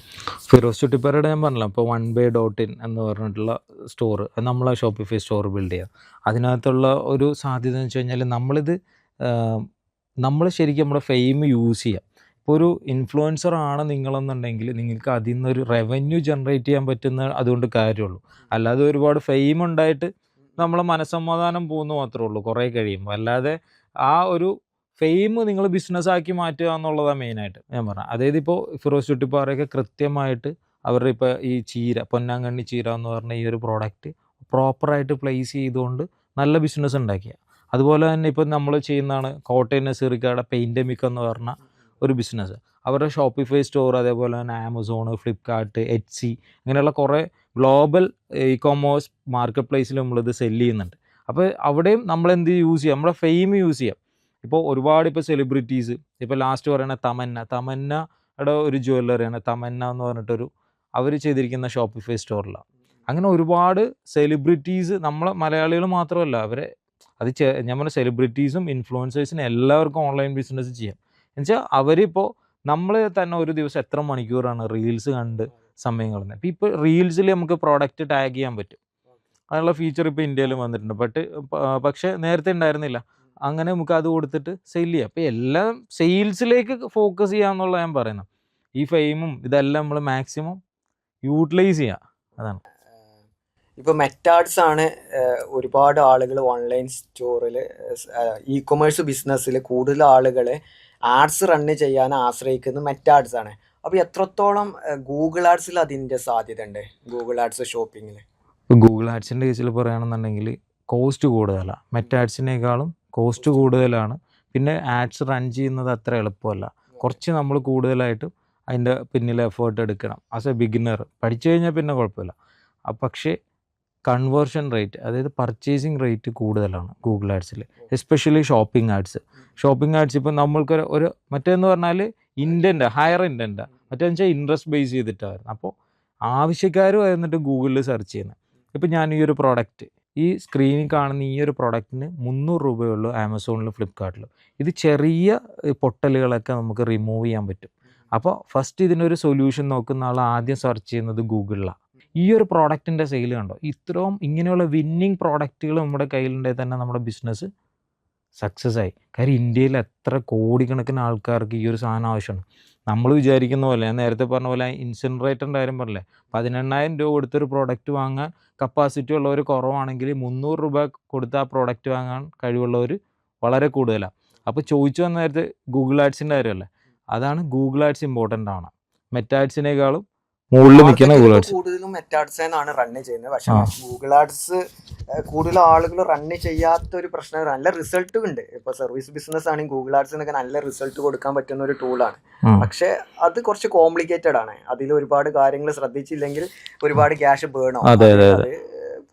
Speaker 1: ഫിറോസ് ചുട്ടിപ്പാറയുടെ ഞാൻ പറഞ്ഞില്ല, ഇപ്പോൾ onebay.in എന്ന് പറഞ്ഞിട്ടുള്ള സ്റ്റോർ, നമ്മളെ ഷോപ്പിഫൈ സ്റ്റോർ ബിൽഡ് ചെയ്യുക. അതിനകത്തുള്ള ഒരു സാധ്യത എന്ന് വെച്ച് കഴിഞ്ഞാൽ നമ്മൾ ശരിക്കും നമ്മുടെ ഫെയിം യൂസ് ചെയ്യുക. ഇപ്പോൾ ഒരു ഇൻഫ്ലുവൻസർ ആണ് നിങ്ങളെന്നുണ്ടെങ്കിൽ നിങ്ങൾക്ക് അതിൽ നിന്നൊരു റവന്യൂ ജനറേറ്റ് ചെയ്യാൻ പറ്റുന്ന അതുകൊണ്ട് കാര്യമുള്ളൂ. അല്ലാതെ ഒരുപാട് ഫെയിം ഉണ്ടായിട്ട് നമ്മളെ മനസ്സമാധാനം പോകുന്നു മാത്രമേ ഉള്ളൂ കുറേ കഴിയുമ്പോൾ. അല്ലാതെ ആ ഒരു ഫെയിം നിങ്ങൾ ബിസിനസ്സാക്കി മാറ്റുക എന്നുള്ളതാണ് മെയിനായിട്ട് ഞാൻ പറഞ്ഞത്. അതായത് ഇപ്പോൾ ഫിറോസ് ചുട്ടിപ്പാറയൊക്കെ കൃത്യമായിട്ട് അവരുടെ ഇപ്പോൾ ഈ പൊന്നാങ്കണ്ണി ചീര എന്ന് പറഞ്ഞ ഈ ഒരു പ്രോഡക്റ്റ് പ്രോപ്പറായിട്ട് പ്ലേസ് ചെയ്തുകൊണ്ട് നല്ല ബിസിനസ് ഉണ്ടാക്കിയ. അതുപോലെ തന്നെ ഇപ്പോൾ നമ്മൾ ചെയ്യുന്നതാണ് കോട്ടയം നസീറിക്കയുടെ പെയിൻഡമിക് എന്ന് പറഞ്ഞ ഒരു ബിസിനസ്. അവരുടെ ഷോപ്പിഫൈ സ്റ്റോർ, അതേപോലെ തന്നെ ആമസോൺ, ഫ്ലിപ്കാർട്ട്, എറ്റ്സി, അങ്ങനെയുള്ള കുറേ ഗ്ലോബൽ ഇ കൊമേഴ്സ് മാർക്കറ്റ് പ്ലേസിൽ നമ്മളിത് സെല്ല് ചെയ്യുന്നുണ്ട്. അപ്പോൾ അവിടെയും നമ്മളെന്ത് യൂസ് ചെയ്യാം, നമ്മുടെ ഫെയിം യൂസ് ചെയ്യാം. ഇപ്പോൾ ഒരുപാട് ഇപ്പോൾ സെലിബ്രിറ്റീസ്, ഇപ്പോൾ ലാസ്റ്റ് പറയുന്ന തമന്നയുടെ ഒരു ജ്വല്ലറിയാണ് തമന്ന എന്ന് പറഞ്ഞിട്ടൊരു, അവർ ചെയ്തിരിക്കുന്ന ഷോപ്പിഫൈ സ്റ്റോറിലാണ്. അങ്ങനെ ഒരുപാട് സെലിബ്രിറ്റീസ്, നമ്മളെ മലയാളികൾ മാത്രമല്ല, ഞാൻ പറഞ്ഞ സെലിബ്രിറ്റീസും ഇൻഫ്ലുവൻസേഴ്സിനും എല്ലാവർക്കും ഓൺലൈൻ ബിസിനസ് ചെയ്യാം. എന്നുവെച്ചാൽ അവരിപ്പോൾ നമ്മൾ തന്നെ ഒരു ദിവസം എത്ര മണിക്കൂറാണ് റീൽസ് കണ്ട് സമയം കളയുന്നത്. ഇപ്പോൾ റീൽസിൽ നമുക്ക് പ്രോഡക്റ്റ് ടാഗ് ചെയ്യാൻ പറ്റും. അതിനുള്ള ഫീച്ചർ ഇപ്പോൾ ഇന്ത്യയിൽ വന്നിട്ടുണ്ട്. പക്ഷേ നേരത്തെ ഉണ്ടായിരുന്നില്ല. അങ്ങനെ നമുക്ക് അത് കൊടുത്തിട്ട് സെയിൽ ചെയ്യാം. അപ്പോൾ എല്ലാം സെയിൽസിലേക്ക് ഫോക്കസ് ചെയ്യാമെന്നുള്ള ഞാൻ പറയുന്നത്. ഈ ഫെയിമും ഇതെല്ലാം നമ്മൾ മാക്സിമം യൂട്ടിലൈസ് ചെയ്യുക, അതാണ്.
Speaker 2: ഇപ്പോൾ മെറ്റാഡ്സ് ആണ് ഒരുപാട് ആളുകൾ ഓൺലൈൻ സ്റ്റോറിൽ ഇ കൊമേഴ്സ് ബിസിനസ്സിൽ കൂടുതൽ ആളുകൾ ആഡ്സ് റണ്ണ് ചെയ്യാൻ ആശ്രയിക്കുന്നത് മെറ്റാഡ്സ് ആണ്. അപ്പോൾ എത്രത്തോളം ഗൂഗിൾ ആഡ്സിൽ അതിൻ്റെ സാധ്യത ഉണ്ട്? ഗൂഗിൾ ആഡ്സ് ഷോപ്പിങ്ങിൽ,
Speaker 1: ഗൂഗിൾ ആഡ്സിൻ്റെ കേസിൽ പറയുകയാണെന്നുണ്ടെങ്കിൽ കോസ്റ്റ് കൂടുതലാണ്. മെറ്റാഡ്സിനേക്കാളും കോസ്റ്റ് കൂടുതലാണ്. പിന്നെ ആഡ്സ് റൺ ചെയ്യുന്നത് അത്ര എളുപ്പമല്ല. കുറച്ച് നമ്മൾ കൂടുതലായിട്ടും അതിൻ്റെ പിന്നിൽ എഫേർട്ട് എടുക്കണം. ആസ് എ ബിഗിനർ പഠിച്ചു കഴിഞ്ഞാൽ പിന്നെ കുഴപ്പമില്ല. പക്ഷേ കൺവേർഷൻ റേറ്റ്, അതായത് പർച്ചേസിങ് റേറ്റ് കൂടുതലാണ് ഗൂഗിൾ ആഡ്സിൽ, എസ്പെഷ്യലി ഷോപ്പിംഗ് ആഡ്സ്. ഇപ്പോൾ നമ്മൾക്ക് ഒരു മറ്റേന്ന് പറഞ്ഞാൽ ഹയർ ഇൻറ്റൻറ്റ്, മറ്റേന്ന് വെച്ചാൽ ഇൻട്രസ്റ്റ് ബേസ് ചെയ്തിട്ടായിരുന്നു. അപ്പോൾ ആവശ്യക്കാർ വന്നിട്ട് ഗൂഗിളിൽ സെർച്ച് ചെയ്യുന്നത്. ഇപ്പോൾ ഞാൻ ഈ ഒരു പ്രോഡക്റ്റ്, ഈ സ്ക്രീനിൽ കാണുന്ന ഈ ഒരു പ്രോഡക്റ്റിന് 300 രൂപയുള്ളൂ ആമസോണിലും ഫ്ലിപ്കാർട്ടിലും. ഇത് ചെറിയ പൊട്ടലുകളൊക്കെ നമുക്ക് റിമൂവ് ചെയ്യാൻ പറ്റും. അപ്പോൾ ഫസ്റ്റ് ഇതിനൊരു സൊല്യൂഷൻ നോക്കുന്ന ആൾ ആദ്യം സെർച്ച് ചെയ്യുന്നത് ഗൂഗിളിലാണ്. ഈ ഒരു പ്രോഡക്റ്റിൻ്റെ സെയിൽ കണ്ടോ, ഇത്രയും ഇങ്ങനെയുള്ള വിന്നിങ് പ്രോഡക്റ്റുകൾ നമ്മുടെ കയ്യിലുണ്ടെങ്കിൽ തന്നെ നമ്മുടെ ബിസിനസ് സക്സസ് ആയി. കാര്യം ഇന്ത്യയിൽ എത്ര കോടിക്കണക്കിന് ആൾക്കാർക്ക് ഈ ഒരു സാധനം ആവശ്യമാണ്. നമ്മൾ വിചാരിക്കുന്ന പോലെ, ഞാൻ നേരത്തെ പറഞ്ഞ പോലെ ഇൻസിനറേറ്ററിൻ്റെ കാര്യം പറഞ്ഞില്ലേ, 18,000 രൂപ കൊടുത്തൊരു പ്രോഡക്റ്റ് വാങ്ങാൻ കപ്പാസിറ്റി ഉള്ളവർ കുറവാണെങ്കിൽ 300 രൂപ കൊടുത്ത് ആ പ്രോഡക്റ്റ് വാങ്ങാൻ കഴിവുള്ളവർ വളരെ കൂടുതലാണ്. അപ്പോൾ ചോദിച്ചു വന്ന നേരത്തെ ഗൂഗിൾ ആഡ്സിൻ്റെ കാര്യമല്ലേ, അതാണ് ഗൂഗിൾ ആഡ്സ് ഇമ്പോർട്ടൻ്റ് ആണ്. മെറ്റ ആഡ്സിനേക്കാളും മുകളിൽ നിൽക്കുന്ന ഗൂഗിൾ ആഡ്സ്.
Speaker 2: കൂടുതലും മെറ്റ ആഡ്സ് ആണ് റൺ ചെയ്യുന്നത്. പക്ഷേ ഗൂഗിൾ ആഡ്സ് കൂടുതൽ ആളുകൾ റൺ ചെയ്യാത്ത ഒരു പ്രശ്നം, നല്ല റിസൾട്ട് ഉണ്ട്. ഇപ്പോൾ സർവീസ് ബിസിനസ് ആണെങ്കിൽ ഗൂഗിൾ ആഡ്സിനൊക്കെ നല്ല റിസൾട്ട് കൊടുക്കാൻ പറ്റുന്ന ഒരു ടൂളാണ്. പക്ഷെ അത് കുറച്ച് കോംപ്ലിക്കേറ്റഡ് ആണ്. അതിൽ ഒരുപാട് കാര്യങ്ങൾ ശ്രദ്ധിച്ചില്ലെങ്കിൽ ഒരുപാട് ക്യാഷ് ബേൺ ആവും.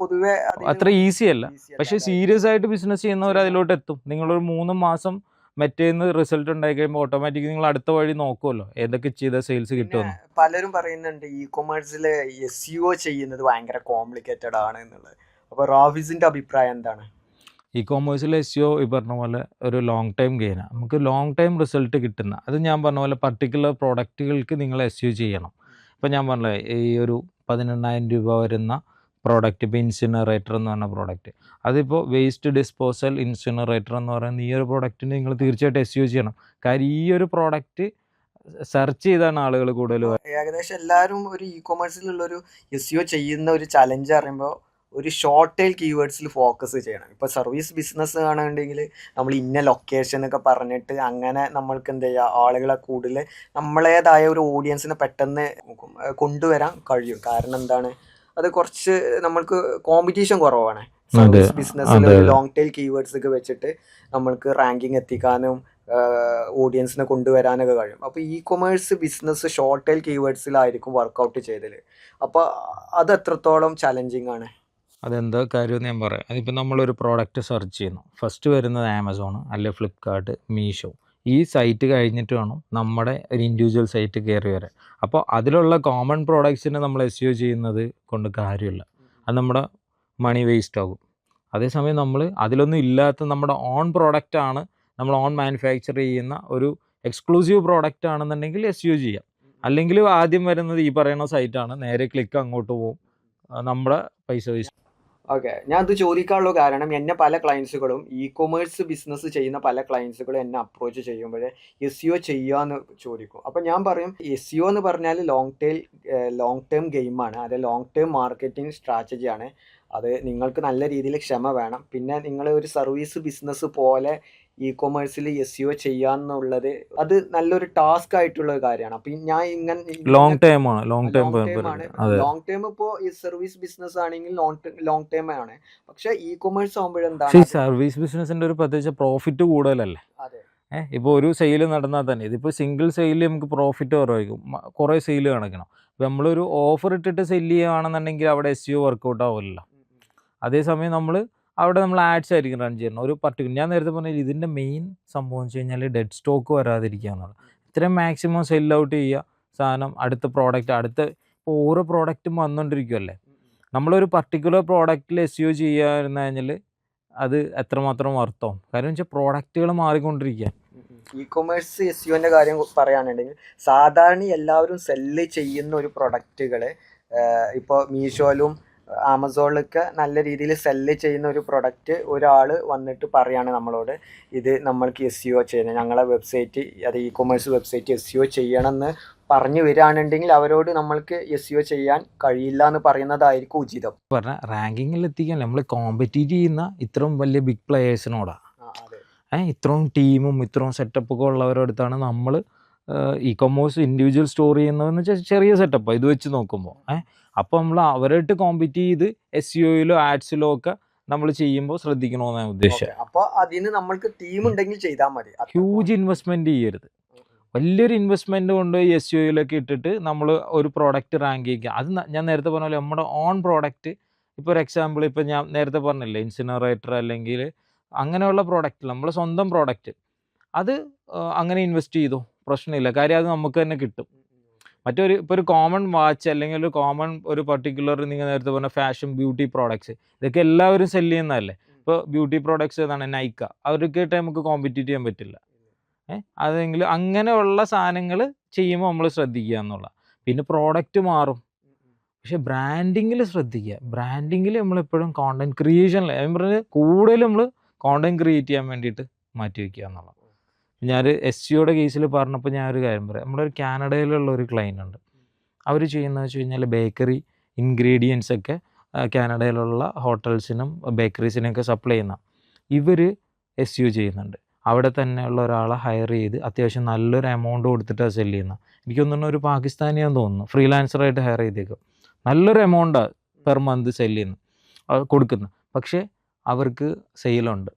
Speaker 2: പൊതുവെ
Speaker 1: അത്ര ഈസി അല്ല. പക്ഷെ സീരിയസ് ആയിട്ട് ബിസിനസ് ചെയ്യുന്നവർ അതിലോട്ട് എത്തും. നിങ്ങളൊരു 3 മാസം മറ്റേന്ന് റിസൾട്ട് ഉണ്ടായി കഴിയുമ്പോൾ ഓട്ടോമാറ്റിക്കലി നിങ്ങൾ അടുത്ത വഴി നോക്കുമല്ലോ ഏതൊക്കെ ചെയ്ത സെയിൽസ് കിട്ടുമെന്ന്.
Speaker 2: പലരും പറയുന്നുണ്ട് ഇ കൊമേഴ്സിൽ SEO ചെയ്യുന്നത് ഭയങ്കര കോംപ്ലിക്കേറ്റഡ് ആണ് എന്നുള്ളത്. അപ്പോൾ റാഫിസിന്റെ അഭിപ്രായം എന്താണ്?
Speaker 1: ഇ കോമേഴ്സിൽ SEO ഈ പറഞ്ഞ പോലെ ഒരു ലോങ് ടൈം ഗെയിനാണ്. നമുക്ക് ലോങ് ടൈം റിസൾട്ട് കിട്ടുന്ന, അത് ഞാൻ പറഞ്ഞ പോലെ പർട്ടിക്കുലർ പ്രോഡക്റ്റുകൾക്ക് നിങ്ങൾ SEO ചെയ്യണം. ഇപ്പം ഞാൻ പറഞ്ഞ ഈ ഒരു 18,000 രൂപ വരുന്ന പ്രോഡക്റ്റ്, ഇപ്പോൾ ഇൻസിനറേറ്റർ എന്ന് പറഞ്ഞ പ്രോഡക്റ്റ്, അതിപ്പോൾ വേസ്റ്റ് ഡിസ്പോസൽ ഇൻസിനറേറ്റർ എന്ന് പറയുന്ന ഈ ഒരു പ്രോഡക്റ്റിന് നിങ്ങൾ തീർച്ചയായിട്ടും SEO ചെയ്യണം. കാര്യം ഈ ഒരു പ്രോഡക്റ്റ് സെർച്ച് ചെയ്താണ് ആളുകൾ കൂടുതൽ.
Speaker 2: ഏകദേശം എല്ലാവരും ഒരു ഇ കൊമേഴ്സിലുള്ളൊരു SEO ചെയ്യുന്ന ഒരു ചലഞ്ച് പറയുമ്പോൾ ഒരു ഷോർട്ട് ടൈൽ കീവേഡ്സിൽ ഫോക്കസ് ചെയ്യണം. ഇപ്പോൾ സർവീസ് ബിസിനസ് ആണെന്നുണ്ടെങ്കിൽ നമ്മൾ ഇന്ന ലൊക്കേഷൻ ഒക്കെ പറഞ്ഞിട്ട് അങ്ങനെ നമ്മൾക്ക് എന്ത് ചെയ്യുക, ആളുകളെ കൂടുതൽ നമ്മളേതായ ഒരു ഓഡിയൻസിനെ പെട്ടെന്ന് കൊണ്ടുവരാൻ കഴിയും. കാരണം എന്താണ്, അത് കുറച്ച് നമ്മൾക്ക് കോമ്പറ്റീഷൻ കുറവാണ്. സർവീസ് ബിസിനസ്സിൽ ലോങ് ടൈൽ കീവേഡ്സ് ഒക്കെ വെച്ചിട്ട് നമ്മൾക്ക് റാങ്കിങ് എത്തിക്കാനും ഓഡിയൻസിനെ കൊണ്ടുവരാനൊക്കെ കഴിയും. അപ്പോൾ e-commerce business short tail കീവേഡ്സിലായിരിക്കും വർക്കൗട്ട് ചെയ്തത്. അപ്പോൾ അത് എത്രത്തോളം ചലഞ്ചിങ് ആണ്?
Speaker 1: അതെന്താ കാര്യമെന്ന് ഞാൻ പറയാം. അതിപ്പോൾ നമ്മളൊരു പ്രോഡക്റ്റ് സെർച്ച് ചെയ്യുന്നു, ഫസ്റ്റ് വരുന്നത് ആമസോൺ അല്ലെ ഫ്ലിപ്കാർട്ട്, മീഷോ, ഈ സൈറ്റ് കഴിഞ്ഞിട്ട് വേണം നമ്മുടെ ഒരു ഇൻഡിവിജ്വൽ സൈറ്റ് കയറി വരാൻ. അപ്പോൾ അതിലുള്ള കോമൺ പ്രോഡക്ട്സിനെ നമ്മൾ SEO ചെയ്യുന്നത് കൊണ്ട് കാര്യമില്ല, അത് നമ്മുടെ മണി വേസ്റ്റ് ആകും. അതേസമയം നമ്മൾ അതിലൊന്നും ഇല്ലാത്ത നമ്മുടെ ഓൺ പ്രോഡക്റ്റാണ്, നമ്മൾ ഓൺ മാനുഫാക്ചർ ചെയ്യുന്ന ഒരു എക്സ്ക്ലൂസീവ് പ്രോഡക്റ്റ് ആണെന്നുണ്ടെങ്കിൽ SEO ചെയ്യാം. അല്ലെങ്കിൽ ആദ്യം വരുന്നത് ഈ പറയുന്ന സൈറ്റാണ്, നേരെ ക്ലിക്ക് അങ്ങോട്ട് പോകും, നമ്മുടെ പൈസ വേസ്റ്റ്.
Speaker 2: ഓക്കെ, ഞാൻ അത് ചോദിക്കാനുള്ള കാരണം എന്നെ പല ക്ലയൻസുകളും ഇ കൊമേഴ്സ് ബിസിനസ് ചെയ്യുന്ന പല ക്ലയൻസുകളും എന്നെ അപ്രോച്ച് ചെയ്യുമ്പോൾ SEO ചെയ്യാന്ന് ചോദിക്കും. അപ്പോൾ ഞാൻ പറയും SEO എന്ന് പറഞ്ഞാൽ ലോങ് ടേം ഗെയിമാണ്, അത് ലോങ് ടേം മാർക്കറ്റിംഗ് സ്ട്രാറ്റജിയാണ്. അത് നിങ്ങൾക്ക് നല്ല രീതിയിൽ ക്ഷമ വേണം. പിന്നെ നിങ്ങൾ ഒരു സർവീസ് ബിസിനസ് പോലെ ഇ കൊമേഴ്സിൽ SEO ചെയ്യാന്നുള്ളത് അത് നല്ലൊരു ടാസ്ക് ആയിട്ടുള്ള ഒരു കാര്യമാണ്. അപ്പം ഞാൻ ഇങ്ങനെ
Speaker 1: ലോങ് ടൈം ആണ്.
Speaker 2: ലോങ് ടൈം ഇപ്പോൾ ഈ സർവീസ് ബിസിനസ് ആണെങ്കിൽ ലോങ് ടൈം ആണ്. പക്ഷെ ഇ കൊമേഴ്സ് ആകുമ്പോഴെന്താണ്,
Speaker 1: സർവീസ് ബിസിനസിന്റെ ഒരു പ്രത്യേകിച്ച് പ്രോഫിറ്റ് കൂടുതലല്ലേ.
Speaker 2: അതെ,
Speaker 1: ഇപ്പോൾ ഒരു സെയിൽ നടന്നാൽ തന്നെ ഇതിപ്പോൾ സിംഗിൾ സെയിൽ നമുക്ക് പ്രോഫിറ്റ് കുറവായിരിക്കും, കുറേ സെയിൽ കാണിക്കണം. ഇപ്പോൾ നമ്മളൊരു ഓഫർ ഇട്ടിട്ട് സെല് ചെയ്യുകയാണെന്നുണ്ടെങ്കിൽ അവിടെ SEO വർക്കൗട്ട് ആവില്ല. അതേസമയം അവിടെ നമ്മൾ ആഡ്സ് ആയിരിക്കും റൺ ചെയ്യണം. ഒരു പർട്ടിക്കുലർ, ഞാൻ നേരത്തെ പറഞ്ഞാൽ ഇതിൻ്റെ മെയിൻ സംഭവം എന്ന് വെച്ച് കഴിഞ്ഞാൽ ഡെഡ് സ്റ്റോക്ക് വരാതിരിക്കുക എന്നുള്ളത്. ഇത്രയും മാക്സിമം സെൽ ഔട്ട് ചെയ്യുക സാധനം, അടുത്ത പ്രോഡക്റ്റ്, ഇപ്പോൾ ഓരോ പ്രോഡക്റ്റും വന്നുകൊണ്ടിരിക്കുമല്ലേ. നമ്മളൊരു പർട്ടിക്കുലർ പ്രോഡക്റ്റിൽ SEO ചെയ്യാമെന്ന് കഴിഞ്ഞാൽ അത് എത്രമാത്രം വർത്താവും. കാര്യം വെച്ചാൽ പ്രോഡക്റ്റുകൾ മാറിക്കൊണ്ടിരിക്കുക.
Speaker 2: ഇ കൊമേഴ്സ് SEOന്റെ കാര്യം പറയുകയാണെന്നുണ്ടെങ്കിൽ സാധാരണ എല്ലാവരും സെല്ല് ചെയ്യുന്ന ഒരു പ്രൊഡക്റ്റുകൾ ഇപ്പോൾ മീഷോയിലും ആമസോണിലൊക്കെ നല്ല രീതിയിൽ സെല്ല് ചെയ്യുന്ന ഒരു പ്രൊഡക്റ്റ് ഒരാൾ വന്നിട്ട് പറയുകയാണ് നമ്മളോട്, ഇത് നമ്മൾക്ക് SEO ചെയ്യുന്നത്, ഞങ്ങളെ വെബ്സൈറ്റ്, അത് ഇ കൊമേഴ്സ് വെബ്സൈറ്റ് SEO ചെയ്യണമെന്ന് പറഞ്ഞു വരികയാണെന്നുണ്ടെങ്കിൽ അവരോട് നമ്മൾക്ക് SEO ചെയ്യാൻ കഴിയില്ല എന്ന് പറയുന്നതായിരിക്കും ഉചിതം.
Speaker 1: പറഞ്ഞാൽ റാങ്കിങ്ങിൽ എത്തിക്കാൻ നമ്മൾ കോമ്പറ്റീറ്റ് ചെയ്യുന്ന ഇത്രയും വലിയ ബിഗ് പ്ലെയേഴ്സിനോടാണ്, ഇത്രയും ടീമും ഇത്രയും സെറ്റപ്പൊക്കെ ഉള്ളവരടുത്താണ് നമ്മൾ ഇ കൊമേഴ്സ് ഇൻഡിവിജ്വൽ സ്റ്റോർ ചെയ്യുന്നതെന്ന് വെച്ചാൽ ചെറിയ സെറ്റപ്പാണ് ഇത് വെച്ച് നോക്കുമ്പോൾ. അപ്പോൾ നമ്മൾ അവരായിട്ട് കോമ്പീറ്റ് ചെയ്ത് SEOയിലോ ആഡ്സിലോ ഒക്കെ നമ്മൾ ചെയ്യുമ്പോൾ ശ്രദ്ധിക്കണമെന്നാണ് ഉദ്ദേശിച്ചത്.
Speaker 2: അപ്പോൾ അതിന് നമ്മൾക്ക് ടീം ഉണ്ടെങ്കിൽ ചെയ്താൽ മതി.
Speaker 1: ഹ്യൂജ് ഇൻവെസ്റ്റ്മെൻറ്റ് ചെയ്യരുത്. വലിയൊരു ഇൻവെസ്റ്റ്മെൻറ്റ് കൊണ്ട് SEOയിലൊക്കെ ഇട്ടിട്ട് നമ്മൾ ഒരു പ്രോഡക്റ്റ് റാങ്ക് ചെയ്യുക. അത് ഞാൻ നേരത്തെ പറഞ്ഞ പോലെ നമ്മുടെ ഓൺ പ്രോഡക്റ്റ്, ഇപ്പോൾ ഒരു എക്സാമ്പിൾ, ഇപ്പോൾ ഞാൻ നേരത്തെ പറഞ്ഞില്ലേ ഇൻസിനറേറ്റർ അല്ലെങ്കിൽ അങ്ങനെയുള്ള പ്രോഡക്റ്റ്, നമ്മൾ സ്വന്തം പ്രോഡക്റ്റ്, അത് അങ്ങനെ ഇൻവെസ്റ്റ് ചെയ്തു പ്രശ്നമില്ല. കാര്യം അത് നമുക്ക് തന്നെ കിട്ടും. ഇപ്പോൾ ഒരു കോമൺ വാച്ച് അല്ലെങ്കിൽ ഒരു പർട്ടിക്കുലർ നിങ്ങൾ നേരത്തെ പറഞ്ഞ ഫാഷൻ ബ്യൂട്ടി പ്രോഡക്ട്സ്, ഇതൊക്കെ എല്ലാവരും സെല് ചെയ്യുന്നതല്ലേ. ഇപ്പോൾ ബ്യൂട്ടി പ്രോഡക്ട്സ് ഏതാണ്, നൈക്ക, അവർക്കായിട്ട് നമുക്ക് കോമ്പറ്റീറ്റ് ചെയ്യാൻ പറ്റില്ല. അതെങ്കിലും അങ്ങനെയുള്ള സാധനങ്ങൾ ചെയ്യുമ്പോൾ നമ്മൾ ശ്രദ്ധിക്കുക എന്നുള്ള. പിന്നെ പ്രോഡക്റ്റ് മാറും. പക്ഷെ ബ്രാൻഡിങ്ങിൽ ശ്രദ്ധിക്കുക. ബ്രാൻഡിങ്ങിൽ നമ്മളെപ്പോഴും കോണ്ടന്റ് ക്രിയേഷനിൽ ഞാൻ പറഞ്ഞത് കൂടുതൽ നമ്മൾ കോണ്ടന്റ് ക്രിയേറ്റ് ചെയ്യാൻ വേണ്ടിയിട്ട് മാറ്റി വയ്ക്കുക എന്നുള്ളത്. ഞാനൊരു SEOയുടെ കേസിൽ പറഞ്ഞപ്പോൾ ഞാനൊരു കാര്യം പറയാം. നമ്മുടെ ഒരു കാനഡയിലുള്ള ഒരു ക്ലൈൻ്റ് ഉണ്ട്. അവർ ചെയ്യുന്നത് വെച്ച് കഴിഞ്ഞാൽ ബേക്കറി ഇൻഗ്രീഡിയൻസ് ഒക്കെ കാനഡയിലുള്ള ഹോട്ടൽസിനും ബേക്കറീസിനൊക്കെ സപ്ലൈ ചെയ്യുന്ന ഇവർ SEO ചെയ്യുന്നുണ്ട്. അവിടെ തന്നെയുള്ള ഒരാളെ ഹയർ ചെയ്ത് അത്യാവശ്യം നല്ലൊരു എമൗണ്ട് കൊടുത്തിട്ടാണ് സെല് ചെയ്യുന്നത്. എനിക്ക് തോന്നുന്നു ഒരു പാകിസ്ഥാനിയാന്ന് തോന്നുന്നു, ഫ്രീലാൻസറായിട്ട് ഹയർ ചെയ്തേക്കും. നല്ലൊരു എമൗണ്ടാണ് പെർ മന്ത് സെല് ചെയ്യുന്നത് കൊടുക്കുന്നത്. പക്ഷേ അവർക്ക് സെയിലുണ്ട്.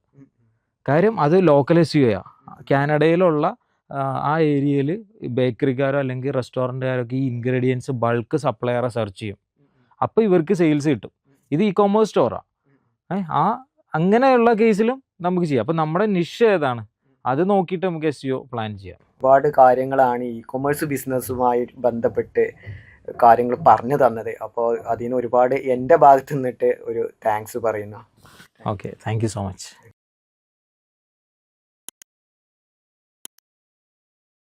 Speaker 1: കാര്യം അത് ലോക്കൽ SEOയാണ്. കാനഡയിലുള്ള ആ ഏരിയയിൽ ബേക്കറിക്കാരോ അല്ലെങ്കിൽ റെസ്റ്റോറൻറ്റുകാരൊക്കെ ഈ ഇൻഗ്രീഡിയൻസ് ബൾക്ക് സപ്ലയറെ സെർച്ച് ചെയ്യും. അപ്പോൾ ഇവർക്ക് സെയിൽസ് കിട്ടും. ഇത് ഇ-കൊമേഴ്സ് സ്റ്റോറാണ്. അങ്ങനെയുള്ള കേസിലും നമുക്ക് ചെയ്യാം. അപ്പോൾ നമ്മുടെ നിഷ് ഏതാണ് അത് നോക്കിയിട്ട് നമുക്ക് SEO പ്ലാൻ ചെയ്യാം.
Speaker 2: ഒരുപാട് കാര്യങ്ങളാണ് ഇ-കൊമേഴ്സ് ബിസിനസ്സുമായി ബന്ധപ്പെട്ട് കാര്യങ്ങൾ പറഞ്ഞു തന്നത്. അപ്പോൾ അതിന് ഒരുപാട് എൻ്റെ ഭാഗത്ത് നിന്നിട്ട് ഒരു താങ്ക്സ് പറയുന്നു.
Speaker 1: Okay, thank you so much.